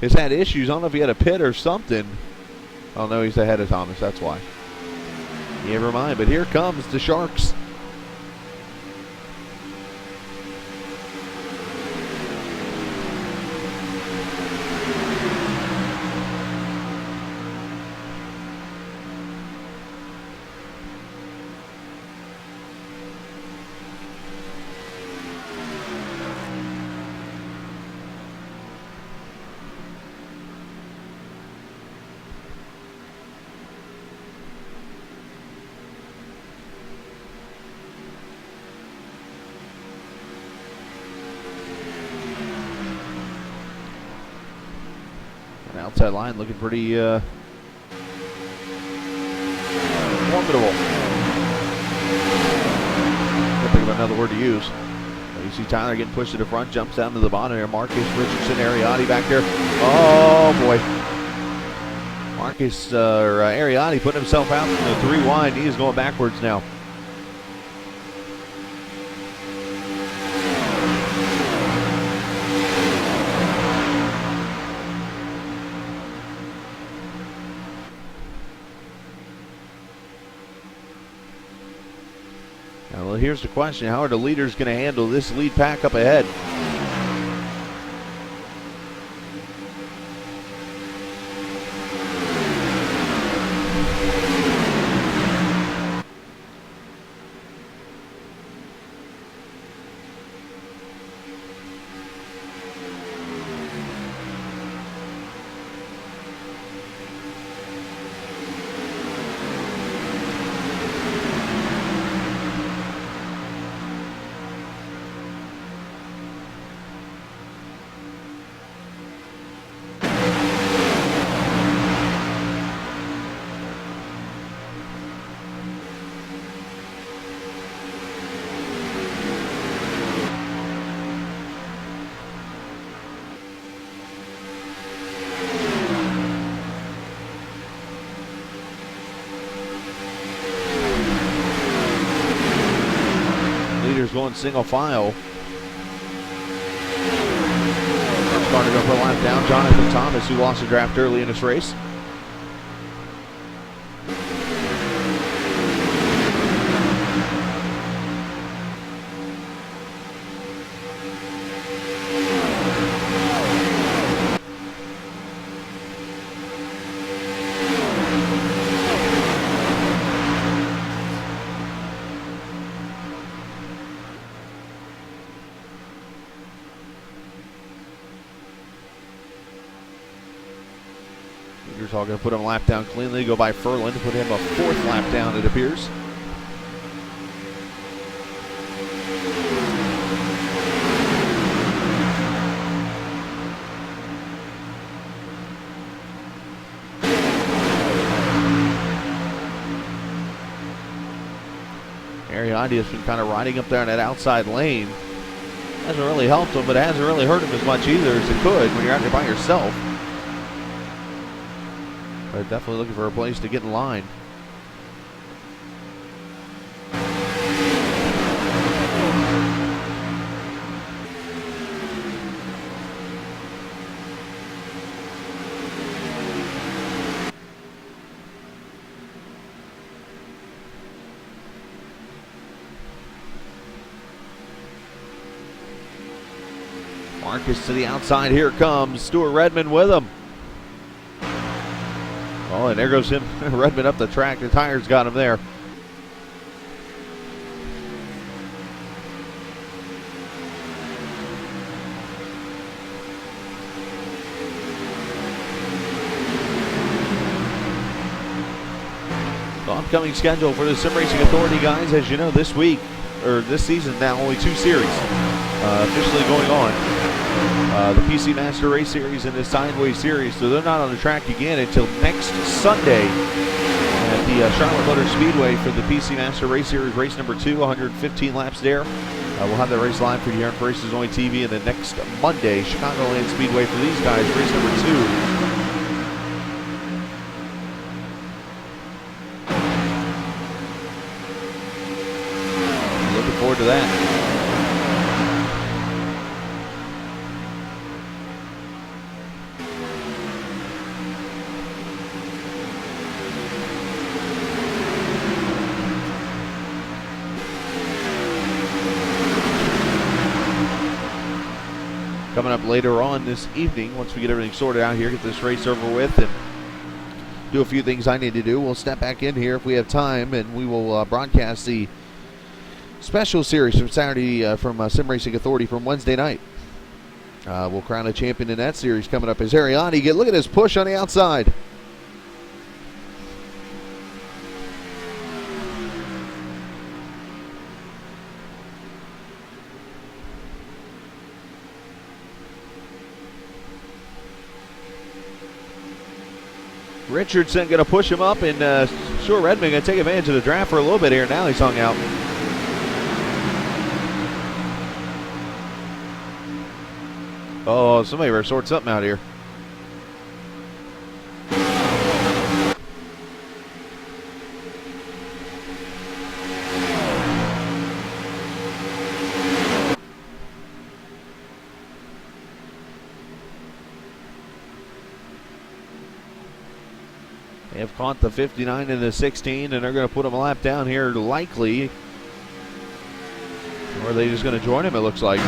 has had issues. I don't know if he had a pit or something. Oh no, he's ahead of Thomas, that's why. Never mind, but here comes the Sharks. Outside line looking pretty formidable. Can't think of another word to use. You see Tyler getting pushed to the front, jumps down to the bottom here. Marcus Richardson, Ariotti back there. Oh boy. Marcus Ariotti putting himself out in the 3 wide. He is going backwards now. Well, here's the question. How are the leaders going to handle this lead pack up ahead? leaders going single file. First car to go for a lap down, Jonathan Thomas, who lost a draft early in this race. Leaders all going to put him a lap down cleanly, go by Furlan to put him a 4th lap down, it appears. Ariadne has been kind of riding up there in that outside lane. Hasn't really helped him, but it hasn't really hurt him as much either as it could when you're out there by yourself. But definitely looking for a place to get in line. Marcus to the outside. Here comes Stuart Redmond with him. Oh, and there goes him, Redmond up the track. The tires got him there. The upcoming schedule for the Sim Racing Authority, guys, as you know, this week, or this season now, only 2 series officially going on. The PC Master Race Series and the Sideways Series, so they're not on the track again until next Sunday at the Charlotte Motor Speedway for the PC Master Race Series, race number 2, 115 laps there. We'll have that race live for you here on Races Only TV, and then next Monday, Chicagoland Speedway for these guys, race number 2. Looking forward to that. Coming up later on this evening, once we get everything sorted out here, get this race over with, and do a few things I need to do, we'll step back in here if we have time, and we will broadcast the special series from Saturday from Sim Racing Authority from Wednesday night. We'll crown a champion in that series coming up as Ariani. Look at this push on the outside. Richardson going to push him up, and Stuart Redmond going to take advantage of the draft for a little bit here. Now he's hung out. Oh, somebody better sort something out here. They have caught the 59 and the 16, and they're going to put him a lap down here, likely. Or are they just going to join him, it looks like.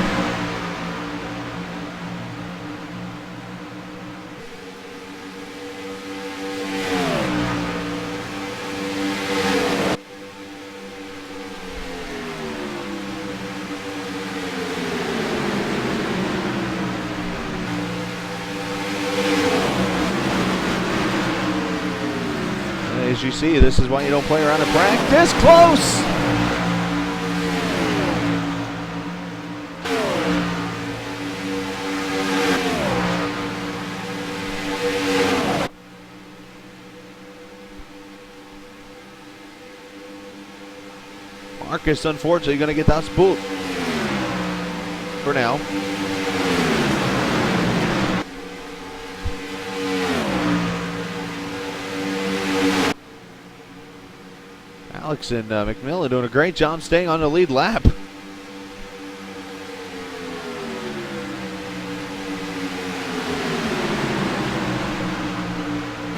As you see, this is why you don't play around in practice. Close! Marcus, unfortunately, going to get that spool for now. Alex and McMillan doing a great job staying on the lead lap.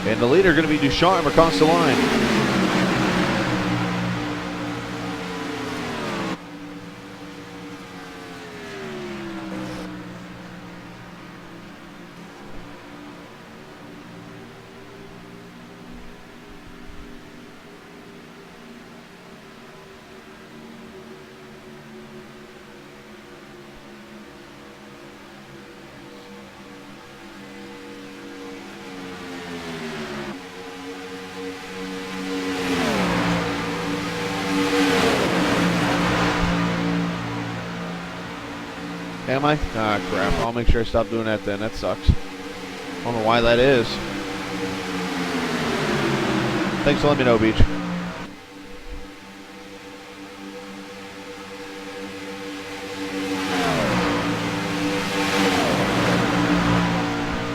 And the leader going to be Ducharme across the line. Am I? Ah, crap. I'll make sure I stop doing that then. That sucks. I don't know why that is. Thanks for letting me know, Beach.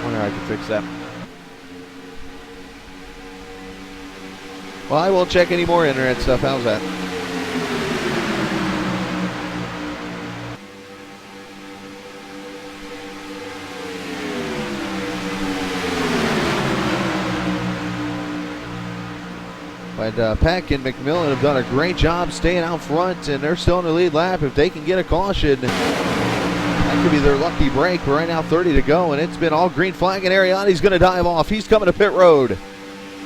Wonder how I can fix that. Well, I won't check any more internet stuff. How's that? But Peck and McMillan have done a great job staying out front, and they're still in the lead lap. If they can get a caution, that could be their lucky break. We're right now 30 to go, and it's been all green flag, and Ariani's going to dive off. He's coming to pit road.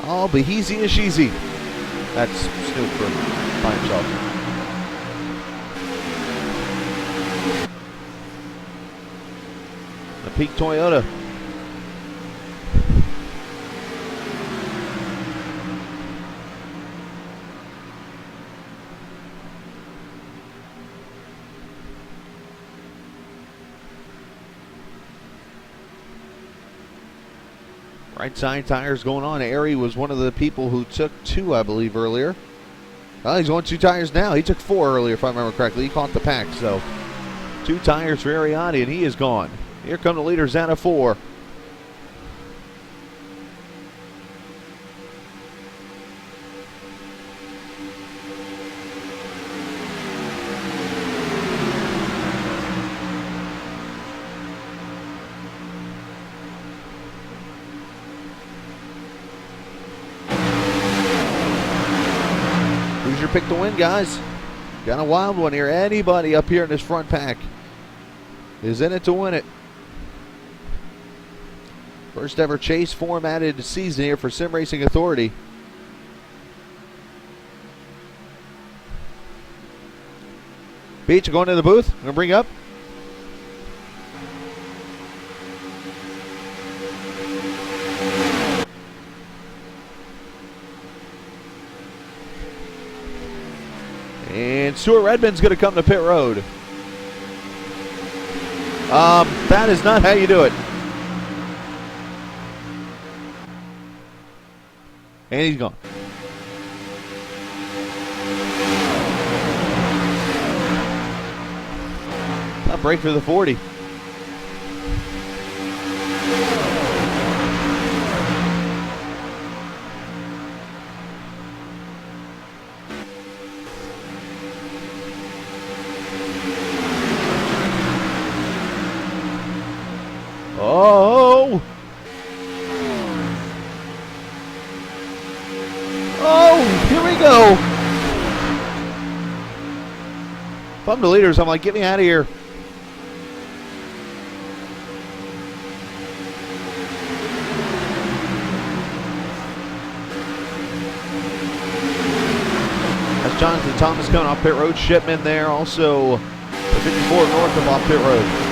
Oh, but he's and sheezy. That's Snoop by himself. The Peak Toyota. Right side tires going on. Airy was one of the people who took 2, I believe, earlier. Well, he's on 2 tires now. He took 4 earlier, if I remember correctly. He caught the pack, so 2 tires for Ariani, and he is gone. Here come the leaders out of 4. Who's your pick to win, guys? Got a wild one here. Anybody up here in this front pack is in it to win it. First ever chase formatted season here for Sim Racing Authority. Beach, going to the booth. I'm going to bring up. And Stuart Redmond's going to come to pit road. That is not how you do it. And he's gone. Top break for the 40. Oh! Oh, here we go. If I'm the leaders, I'm like, get me out of here. That's Jonathan Thomas coming off pit road. Shipman there, also the 54 north of off pit road.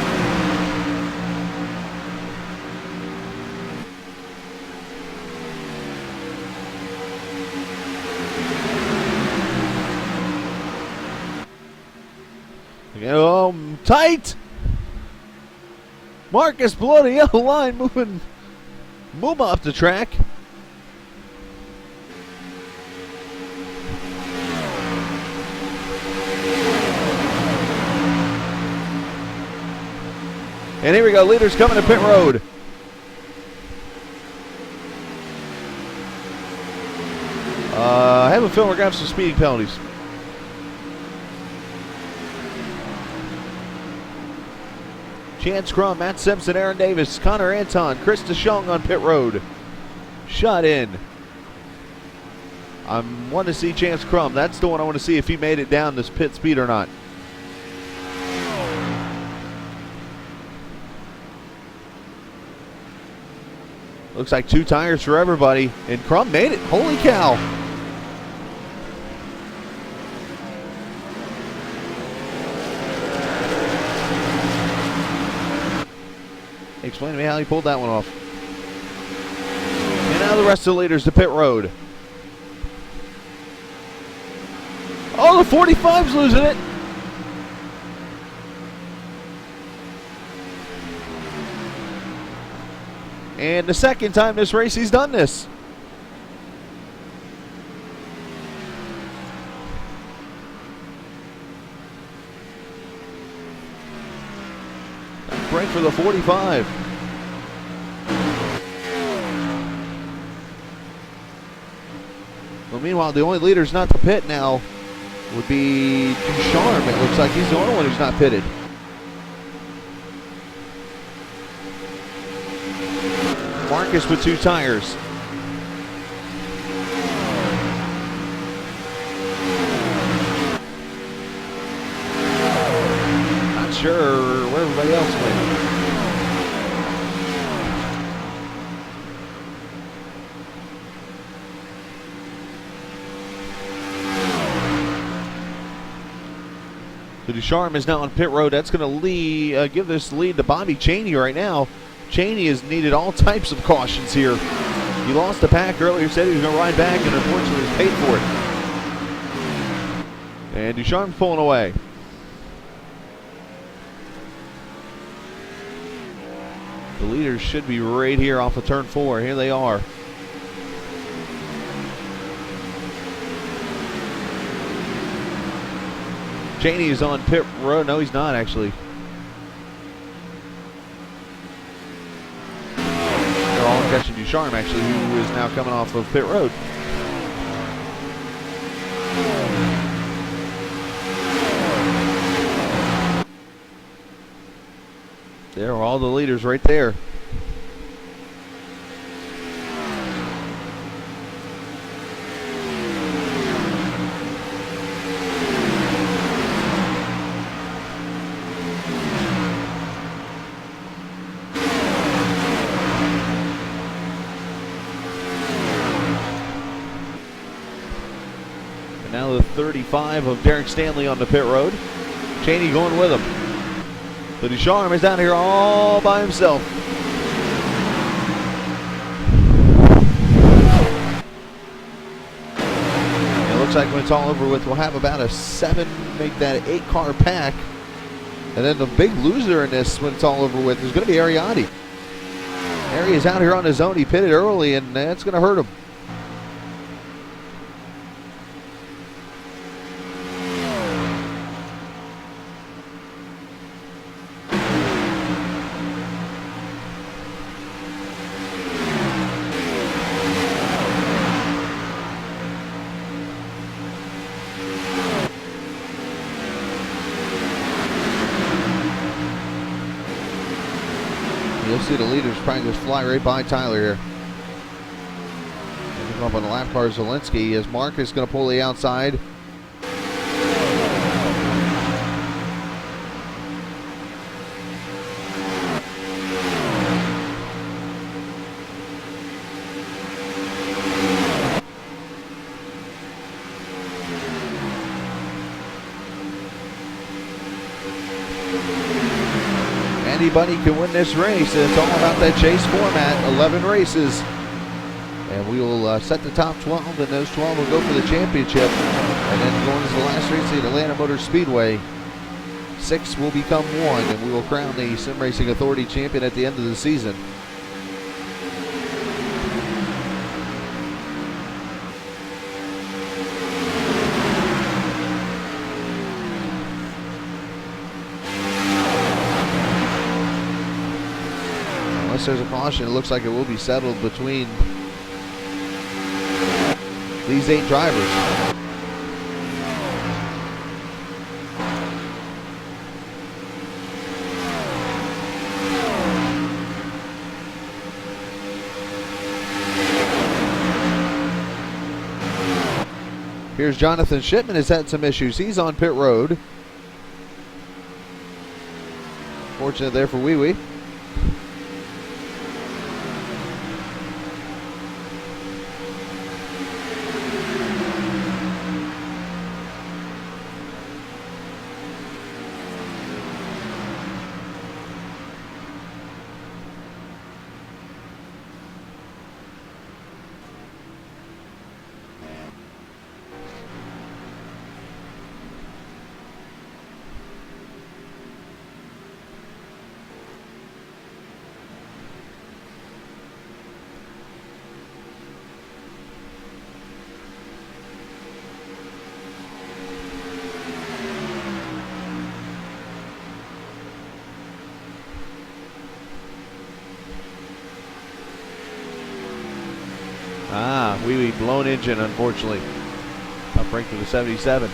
Oh, tight! Marcus below the yellow line, moving Mooma up the track. And here we go, leaders coming to pit road. I have a feeling we're going to have some speeding penalties. Chance Crum, Matt Simpson, Aaron Davis, Connor Anton, Chris DeShong on pit road. shut in. I want to see Chance Crum. That's the one I want to see if he made it down this pit speed or not. Looks like 2 tires for everybody. And Crum made it. Holy cow. Explain to me how he pulled that one off. And now the rest of the leaders to pit road. Oh, the 45's losing it. And the second time this race he's done this. Break for the 45. Well, meanwhile, the only leader's not to pit now would be Ducharme. It looks like he's the only one who's not pitted. Marcus with 2 tires. Not sure where everybody else went. So Ducharme is now on pit road. That's going to give this lead to Bobby Chaney right now. Chaney has needed all types of cautions here. He lost the pack earlier, said he was going to ride back, and unfortunately was paid for it. And Ducharme's pulling away. The leaders should be right here off of turn 4. Here they are. Chaney is on pit road. No, he's not actually. They're all catching Ducharme actually, who is now coming off of pit road. There are all the leaders right there. And now the 35 of Derek Stanley on the pit road. Chaney going with him. So Ducharme is down here all by himself. It looks like when it's all over with, we'll have about a 7, make that an 8-car pack. And then the big loser in this, when it's all over with, is going to be Ariati. Ari is out here on his own. He pitted early, and that's going to hurt him. You'll see the leaders probably just fly right by Tyler here. Come up on the lap car, Zielinski, as Marcus going to pull the outside. Anybody can win this race. It's all about that chase format, 11 races. And we will set the top 12, and those 12 will go for the championship. And then going to the last race at Atlanta Motor Speedway, 6 will become 1, and we will crown the Sim Racing Authority champion at the end of the season. Unless there's a caution, it looks like it will be settled between these 8 drivers. Here's Jonathan Shipman has had some issues. He's on pit road. Fortunate there for Wee Wee. Wee Wee blown engine, unfortunately. Tough break to the 77.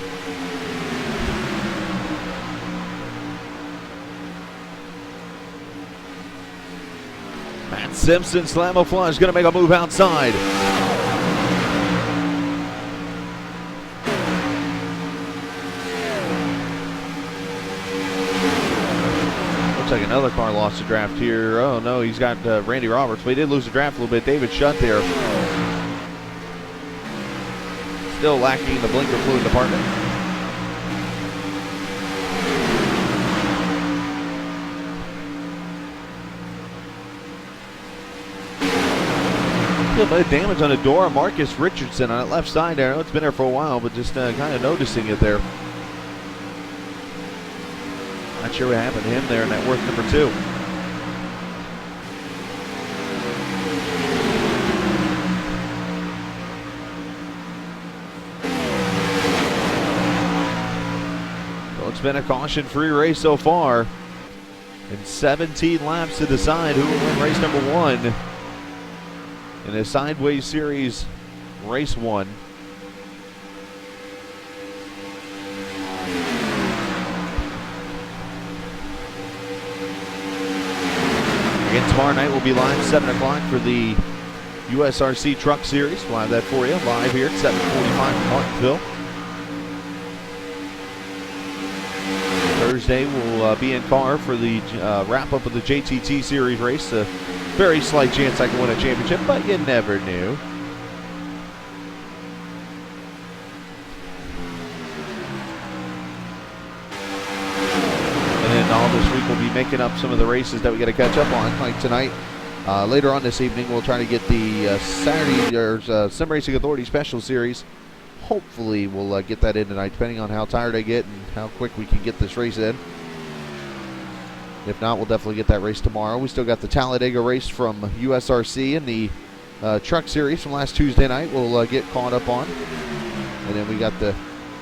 Matt Simpson, Slamoflaw is going to make a move outside. Looks like another car lost a draft here. Oh no, he's got Randy Roberts, but he did lose the draft a little bit. David Shunt there. Still lacking in the blinker fluid department. A bit of damage on the door of Marcus Richardson on that left side there. I know it's been there for a while, but just kind of noticing it there. Not sure what happened to him there in that work number 2. It's been a caution-free race so far, and 17 laps to decide who will win race number 1 in the Sideways Series Race 1. Again, tomorrow night we'll be live 7 o'clock for the USRC Truck Series. We'll have that for you live here at 7:45 in Martinsville. Thursday we'll be in car for the wrap-up of the JTT Series race. A very slight chance I can win a championship, but you never knew. And then all this week we'll be making up some of the races that we got to catch up on. Like tonight, later on this evening, we'll try to get the Saturday Sim Racing Authority Special Series. Hopefully we'll get that in tonight, depending on how tired I get and how quick we can get this race in. If not, we'll definitely get that race tomorrow. We still got the Talladega race from USRC and the Truck Series from last Tuesday night we'll get caught up on. And then we got the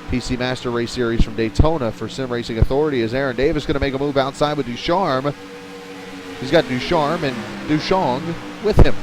PC Master Race Series from Daytona for Sim Racing Authority, as Aaron Davis going to make a move outside with Ducharme. He's got Ducharme and Duchong with him.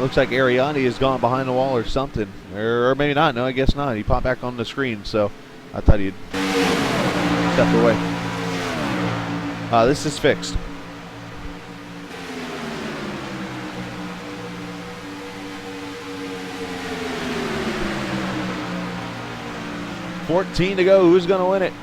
Looks like Ariani has gone behind the wall or something. Or maybe not. No, I guess not. He popped back on the screen, so I thought he'd step away. This is fixed. $14 to go. Who's going to win it?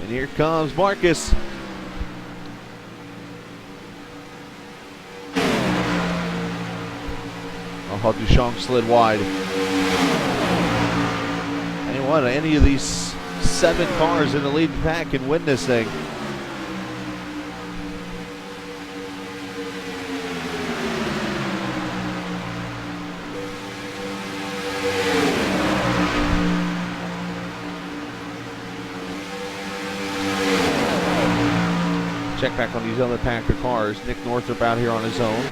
And here comes Marcus. Oh, Duchamp slid wide. And what? Any of these 7 cars in the lead pack can win this thing. back on these other Packer cars. Nick Northrup out here on his own.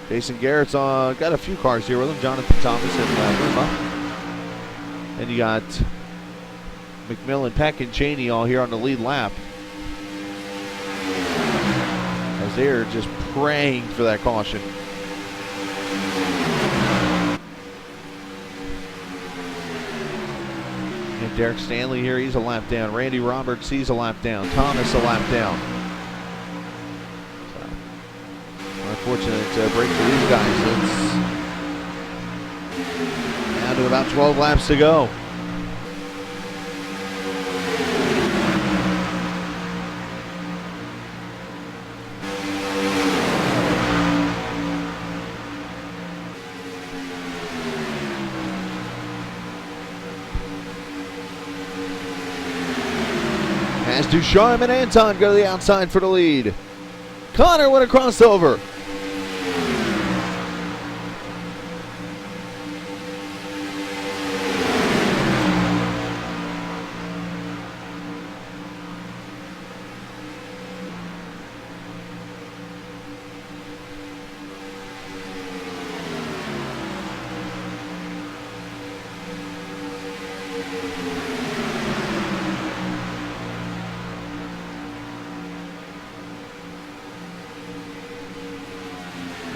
Jason Garrett's got a few cars here with him. Jonathan Thomas and Ruma. And you got McMillan, Peck, and Cheney all here on the lead lap. As they're just praying for that caution. And Derek Stanley here, he's a lap down. Randy Roberts, he's a lap down. Thomas a lap down. So, unfortunate break for these guys. It's down to about 12 laps to go. As Ducharme and Anton go to the outside for the lead. Connor with a crossover.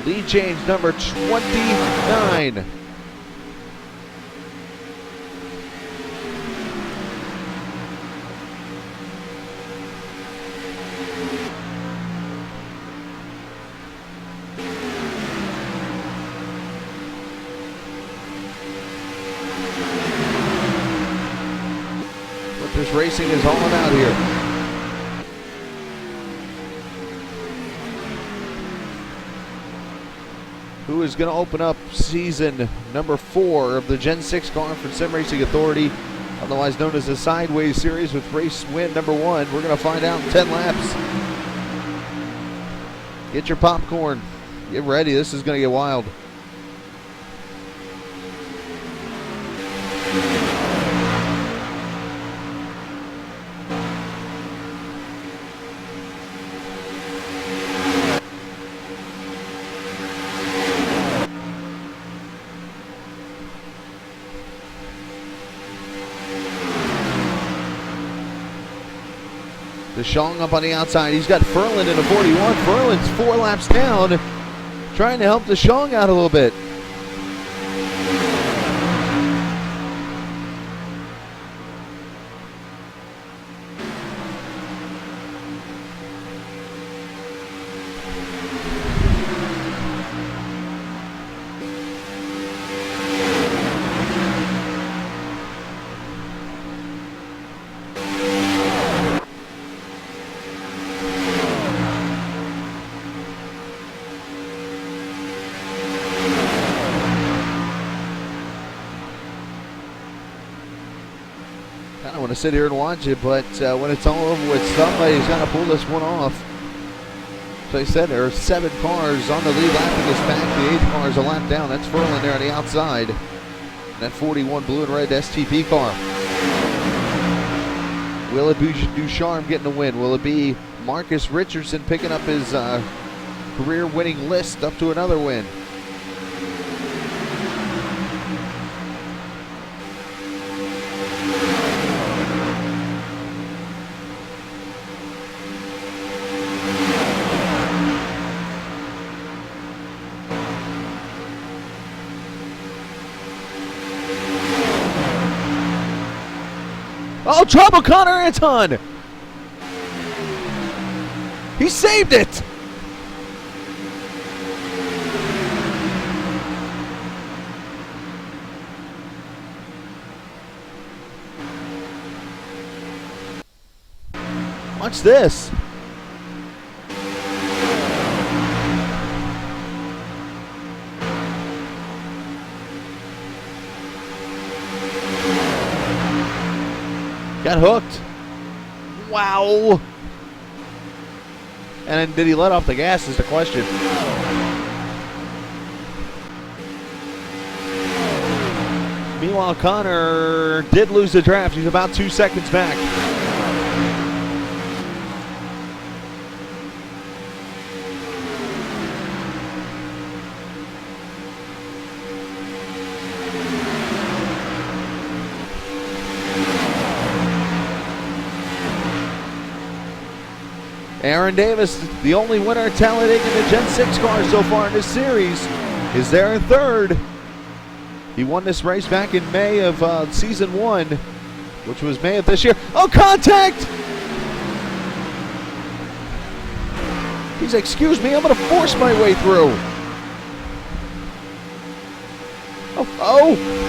Lead change number 29. What this racing is all about here. Who is going to open up season number 4 of the Gen 6 car for Sim Racing Authority, otherwise known as the Sideways Series, with race win number 1. We're going to find out in 10 laps. Get your popcorn. Get ready. This is going to get wild. DeShong up on the outside. He's got Furlan in a 41. Furlan's 4 laps down, trying to help DeShong out a little bit. I want to sit here and watch it, but when it's all over with, somebody's got to pull this one off. So I said there are 7 cars on the lead lap in this pack. The 8th car is a lap down. That's Furlan there on the outside. And that 41 blue and red STP car. Will it be Ducharme getting the win? Will it be Marcus Richardson picking up his career winning list up to another win? Oh, trouble, Connor Anton! He saved it! Watch this. Got hooked. Wow. And then did he let off the gas is the question. Meanwhile, Connor did lose the draft. He's about 2 seconds back. Aaron Davis, the only winner tallying in the Gen 6 car so far in this series, is there in third. He won this race back in May of season 1, which was May of this year. Oh, contact! He's, excuse me, I'm going to force my way through. Oh.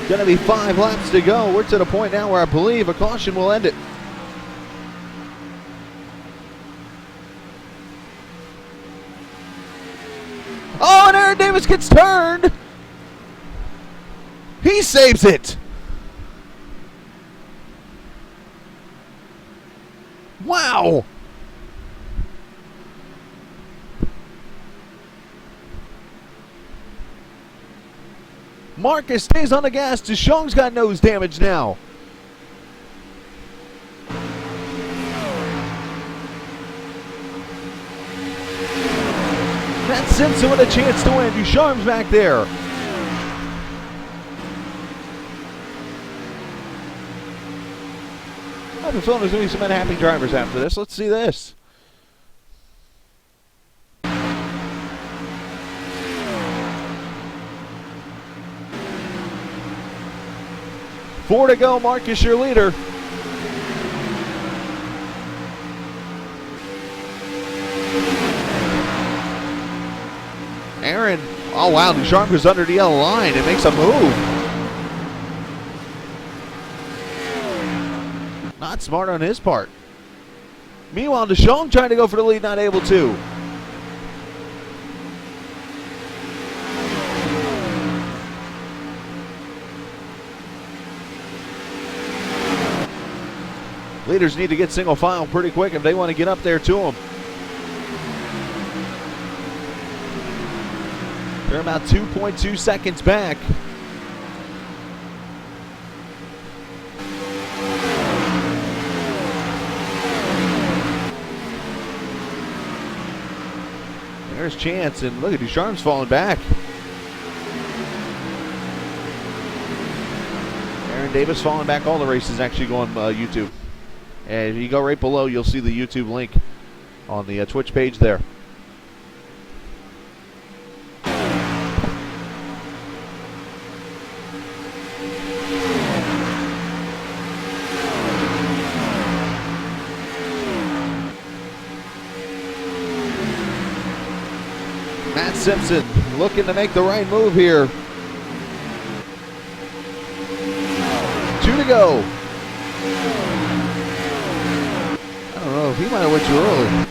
Going to be 5 laps to go. We're to the point now where I believe a caution will end it. Oh, and Aaron Davis gets turned. He saves it. Wow. Marcus stays on the gas. DeShong's got nose damage now. Matt Simpson with a chance to win. Ducharme's back there. I have a feeling there's going to be some unhappy drivers after this. Let's see this. Four to go, Marcus, your leader. Aaron, oh wow, Ducharme goes under the yellow line and makes a move. Not smart on his part. Meanwhile, DeShong trying to go for the lead, not able to. Leaders need to get single file pretty quick if they want to get up there to him. They're about 2.2 seconds back. There's Chance, and look at Ducharme's falling back. Aaron Davis falling back. All the races actually go on YouTube. And if you go right below, you'll see the YouTube link on the Twitch page there. Matt Simpson looking to make the right move here. 2 to go. I don't know if he might have went too early.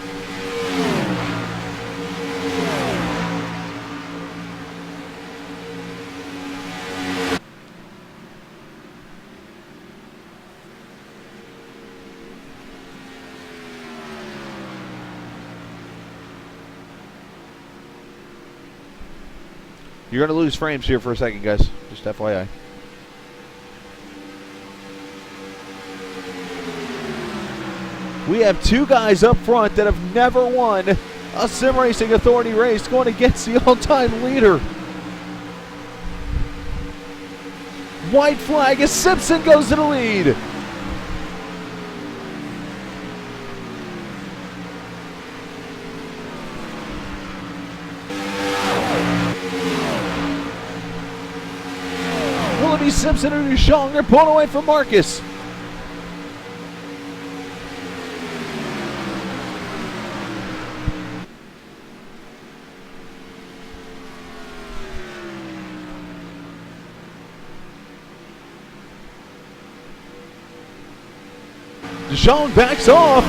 You're going to lose frames here for a second, guys. Just FYI. We have 2 guys up front that have never won a Sim Racing Authority race going against the all-time leader. White flag as Simpson goes to the lead. Will it be Simpson or Ducharme? They're pulling away from Marcus. Ducharme backs off.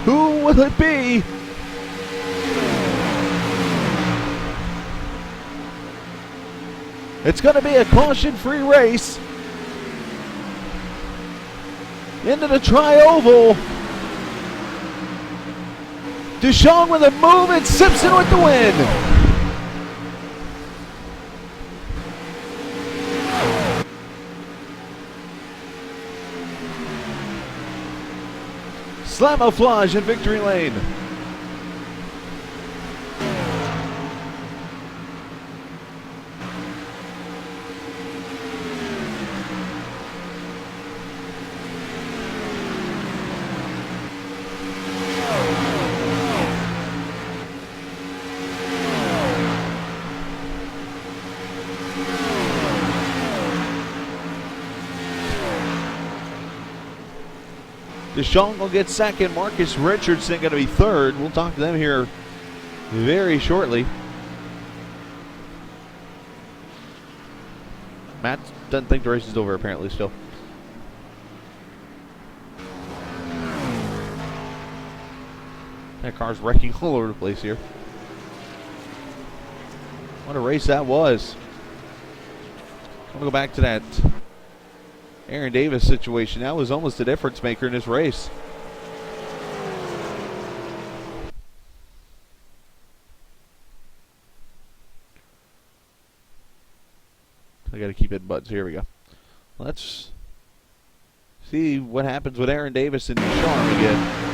Who will it be? It's going to be a caution-free race. Into the tri-oval. Duchamp with a move and Simpson with the win. Slamoflage in victory lane. Duchamp will get second. Marcus Richardson going to be third. We'll talk to them here very shortly. Matt doesn't think the race is over apparently still. That car's wrecking all over the place here. What a race that was. I'm going to go back to that Aaron Davis situation. That was almost a difference maker in this race. I got to keep it buttons. Here we go. Let's see what happens with Aaron Davis and Ducharme again.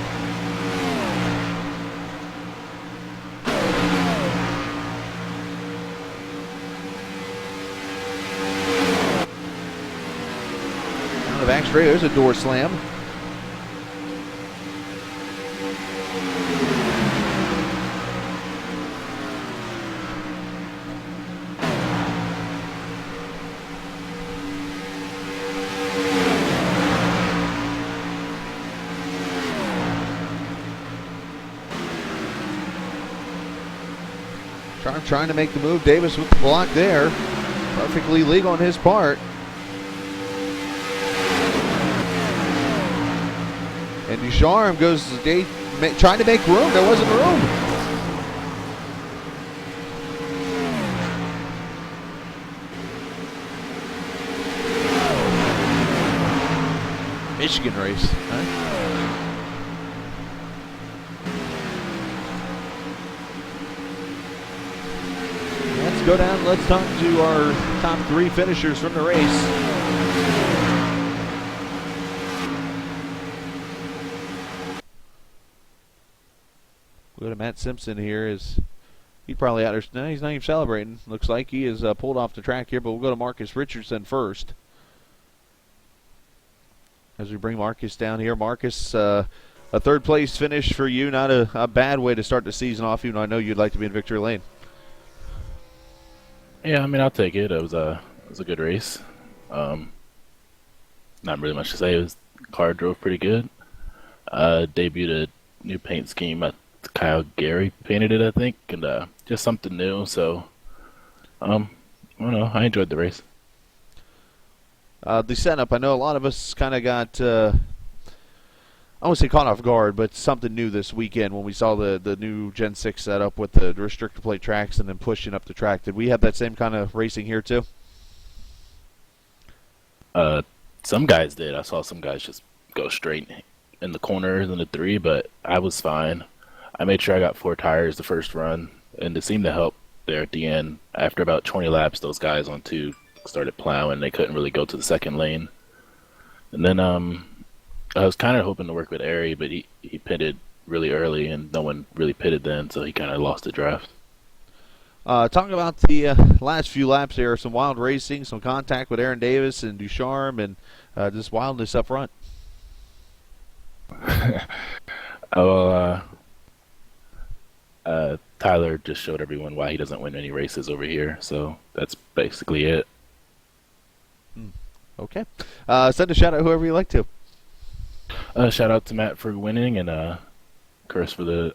Back straight, there's a door slam. Trying to make the move. Davis with the block there. Perfectly legal on his part. And Ducharme goes trying to make room. There wasn't room. Michigan race. Huh? Let's go down. Let's talk to our top three finishers from the race. We'll go to Matt Simpson here. He's probably out there. No, he's not even celebrating. Looks like he is pulled off the track here, but we'll go to Marcus Richardson first. As we bring Marcus down here. Marcus, a third place finish for you. Not a bad way to start the season off, even though I know you'd like to be in victory lane. Yeah, I mean, I'll take it. It was a good race. Not really much to say. Car drove pretty good. Debuted a new paint scheme. Kyle Gary painted it, I think, and just something new. So, I don't know. I enjoyed the race. The setup, I know a lot of us kind of got, I won't say caught off guard, but something new this weekend when we saw the new Gen 6 setup with the restrictor plate tracks and then pushing up the track. Did we have that same kind of racing here too? Some guys did. I saw some guys just go straight in the corners in the 3, but I was fine. I made sure I got 4 tires the first run, and it seemed to help there at the end. After about 20 laps, those guys on 2 started plowing. They couldn't really go to the second lane. And then I was kind of hoping to work with Ari, but he pitted really early, and no one really pitted then, so he kind of lost the draft. Talking about the last few laps there, some wild racing, some contact with Aaron Davis and Ducharme, and just wildness up front. Tyler just showed everyone why he doesn't win any races over here, so that's basically it. Okay. Send a shout out whoever you like to. Shout out to Matt for winning and Chris for the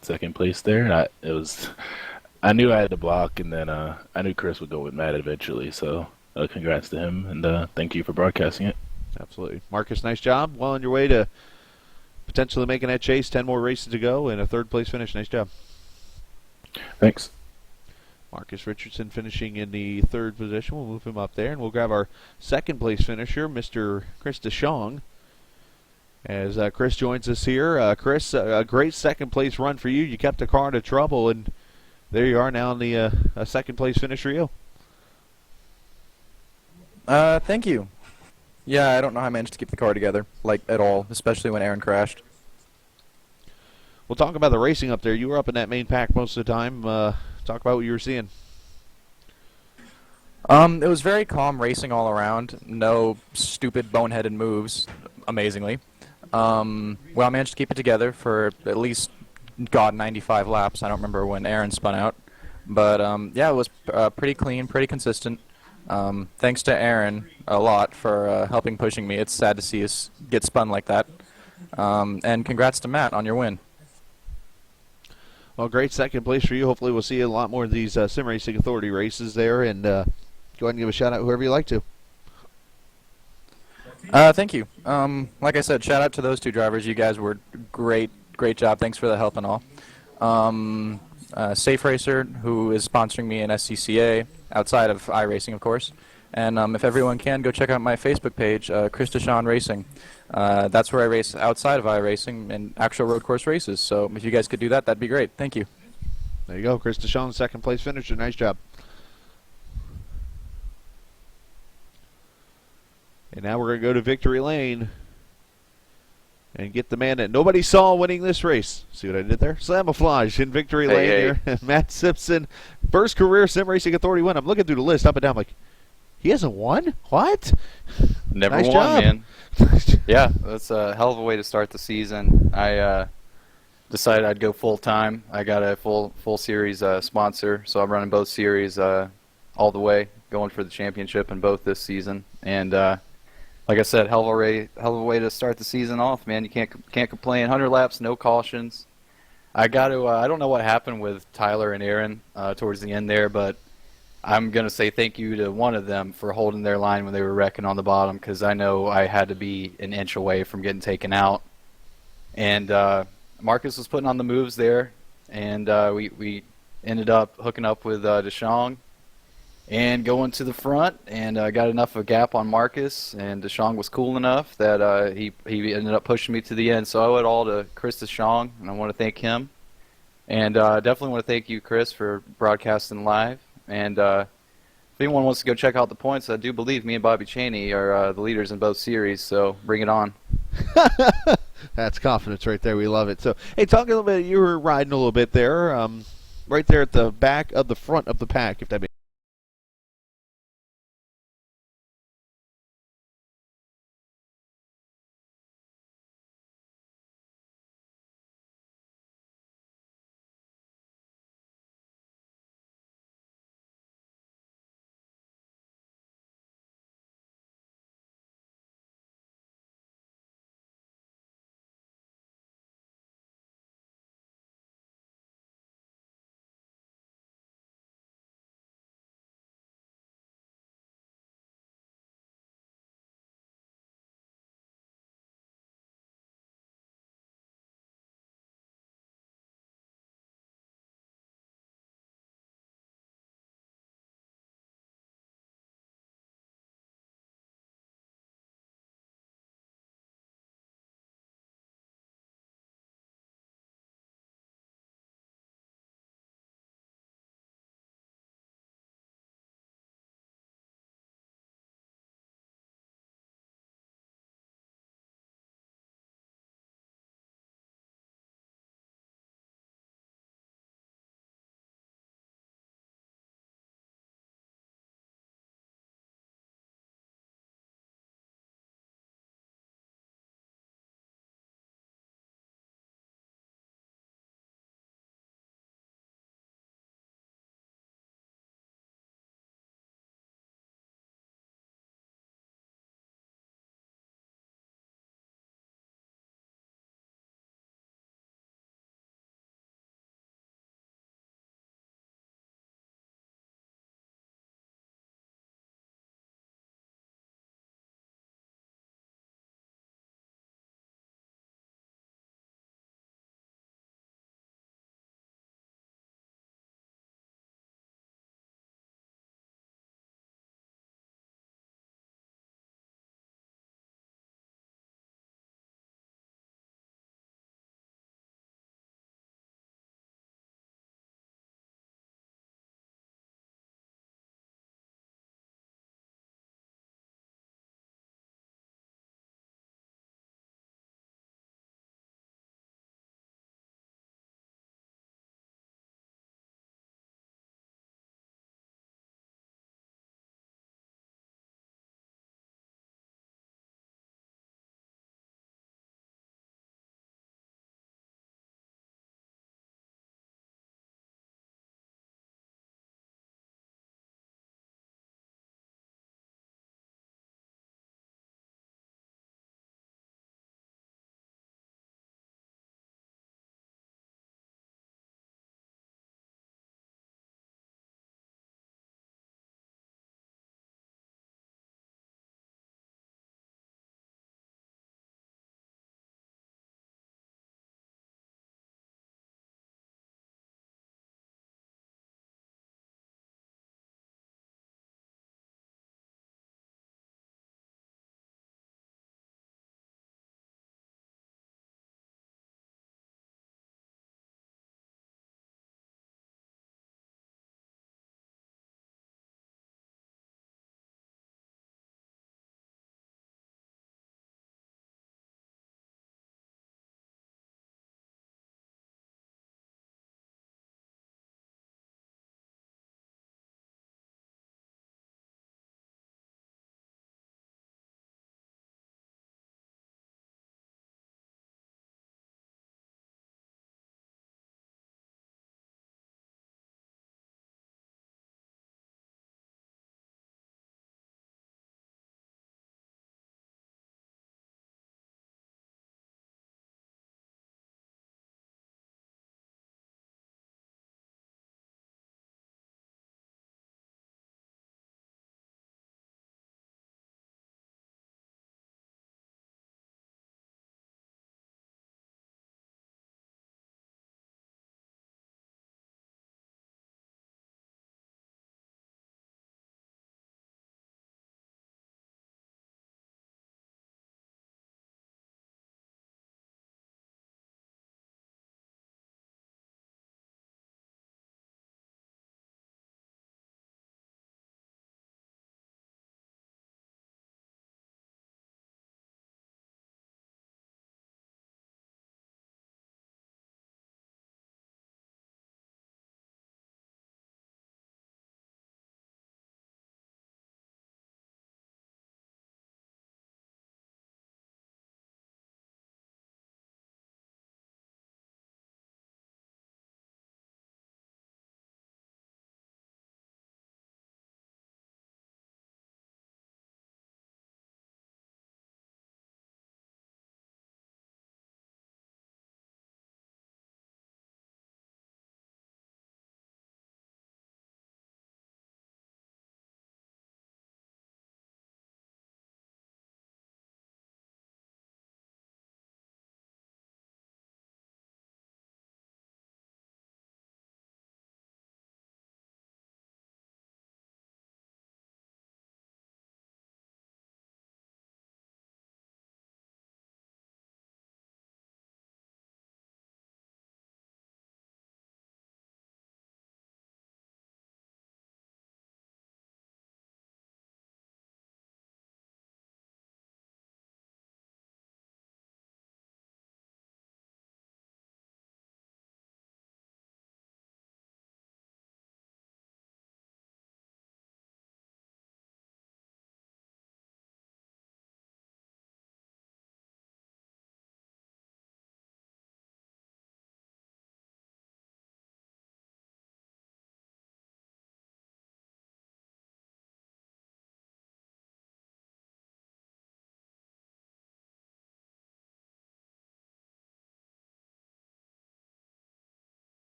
second place there. I knew I had to block, and then I knew Chris would go with Matt eventually, so congrats to him, and thank you for broadcasting it. Absolutely. Marcus, nice job. Well on your way to potentially making that chase. 10 more races to go and a third place finish. Nice job. Thanks. Marcus Richardson finishing in the third position. We'll move him up there, and we'll grab our second place finisher, Mr. Chris DeShong. As Chris joins us here. Chris, a great second place run for you. You kept the car out of trouble, and there you are now in the second place finish for you. Thank you. Yeah, I don't know how I managed to keep the car together, like, at all, especially when Aaron crashed. We'll talk about the racing up there. You were up in that main pack most of the time. Talk about what you were seeing. It was very calm racing all around. No stupid boneheaded moves, amazingly. Well, I managed to keep it together for at least, 95 laps. I don't remember when Aaron spun out. But, yeah, it was pretty clean, pretty consistent. Thanks to Aaron a lot for helping pushing me. It's sad to see us get spun like that. And congrats to Matt on your win. Well, great second place for you. Hopefully we'll see a lot more of these Sim Racing Authority races there. And go ahead and give a shout out whoever you like to. Thank you. Like I said, shout out to those two drivers. You guys were great job. Thanks for the help and all. Safe Racer, who is sponsoring me in SCCA, outside of iRacing, of course. And if everyone can, go check out my Facebook page, Chris DeShong Racing. That's where I race outside of iRacing and actual road course races. So if you guys could do that, that'd be great. Thank you. There you go. Chris DeShong, second place finisher. Nice job. And now we're going to go to Victory Lane and get the man that nobody saw winning this race. See what I did there? Slamaflage in Victory Lane here. Matt Simpson, first career Sim Racing Authority win. I'm looking through the list up and down. I'm like, he hasn't won? What? Never Nice won, job. man. Yeah, that's a hell of a way to start the season. I decided I'd go full time. I got a full series sponsor, so I'm running both series all the way, going for the championship in both this season. And like I said, hell of a way to start the season off, man. You can't complain. 100 laps, no cautions. I got to. I don't know what happened with Tyler and Aaron towards the end there, but I'm going to say thank you to one of them for holding their line when they were wrecking on the bottom, because I know I had to be an inch away from getting taken out. And Marcus was putting on the moves there, and we ended up hooking up with DeShong and going to the front, and got enough of a gap on Marcus, and DeShong was cool enough that he ended up pushing me to the end. So I owe it all to Chris DeShong, and I want to thank him. And definitely want to thank you, Chris, for broadcasting live. And if anyone wants to go check out the points, I do believe me and Bobby Chaney are the leaders in both series, so bring it on. That's confidence right there. We love it. So, hey, talk a little bit. You were riding a little bit there, right there at the back of the front of the pack, if that makes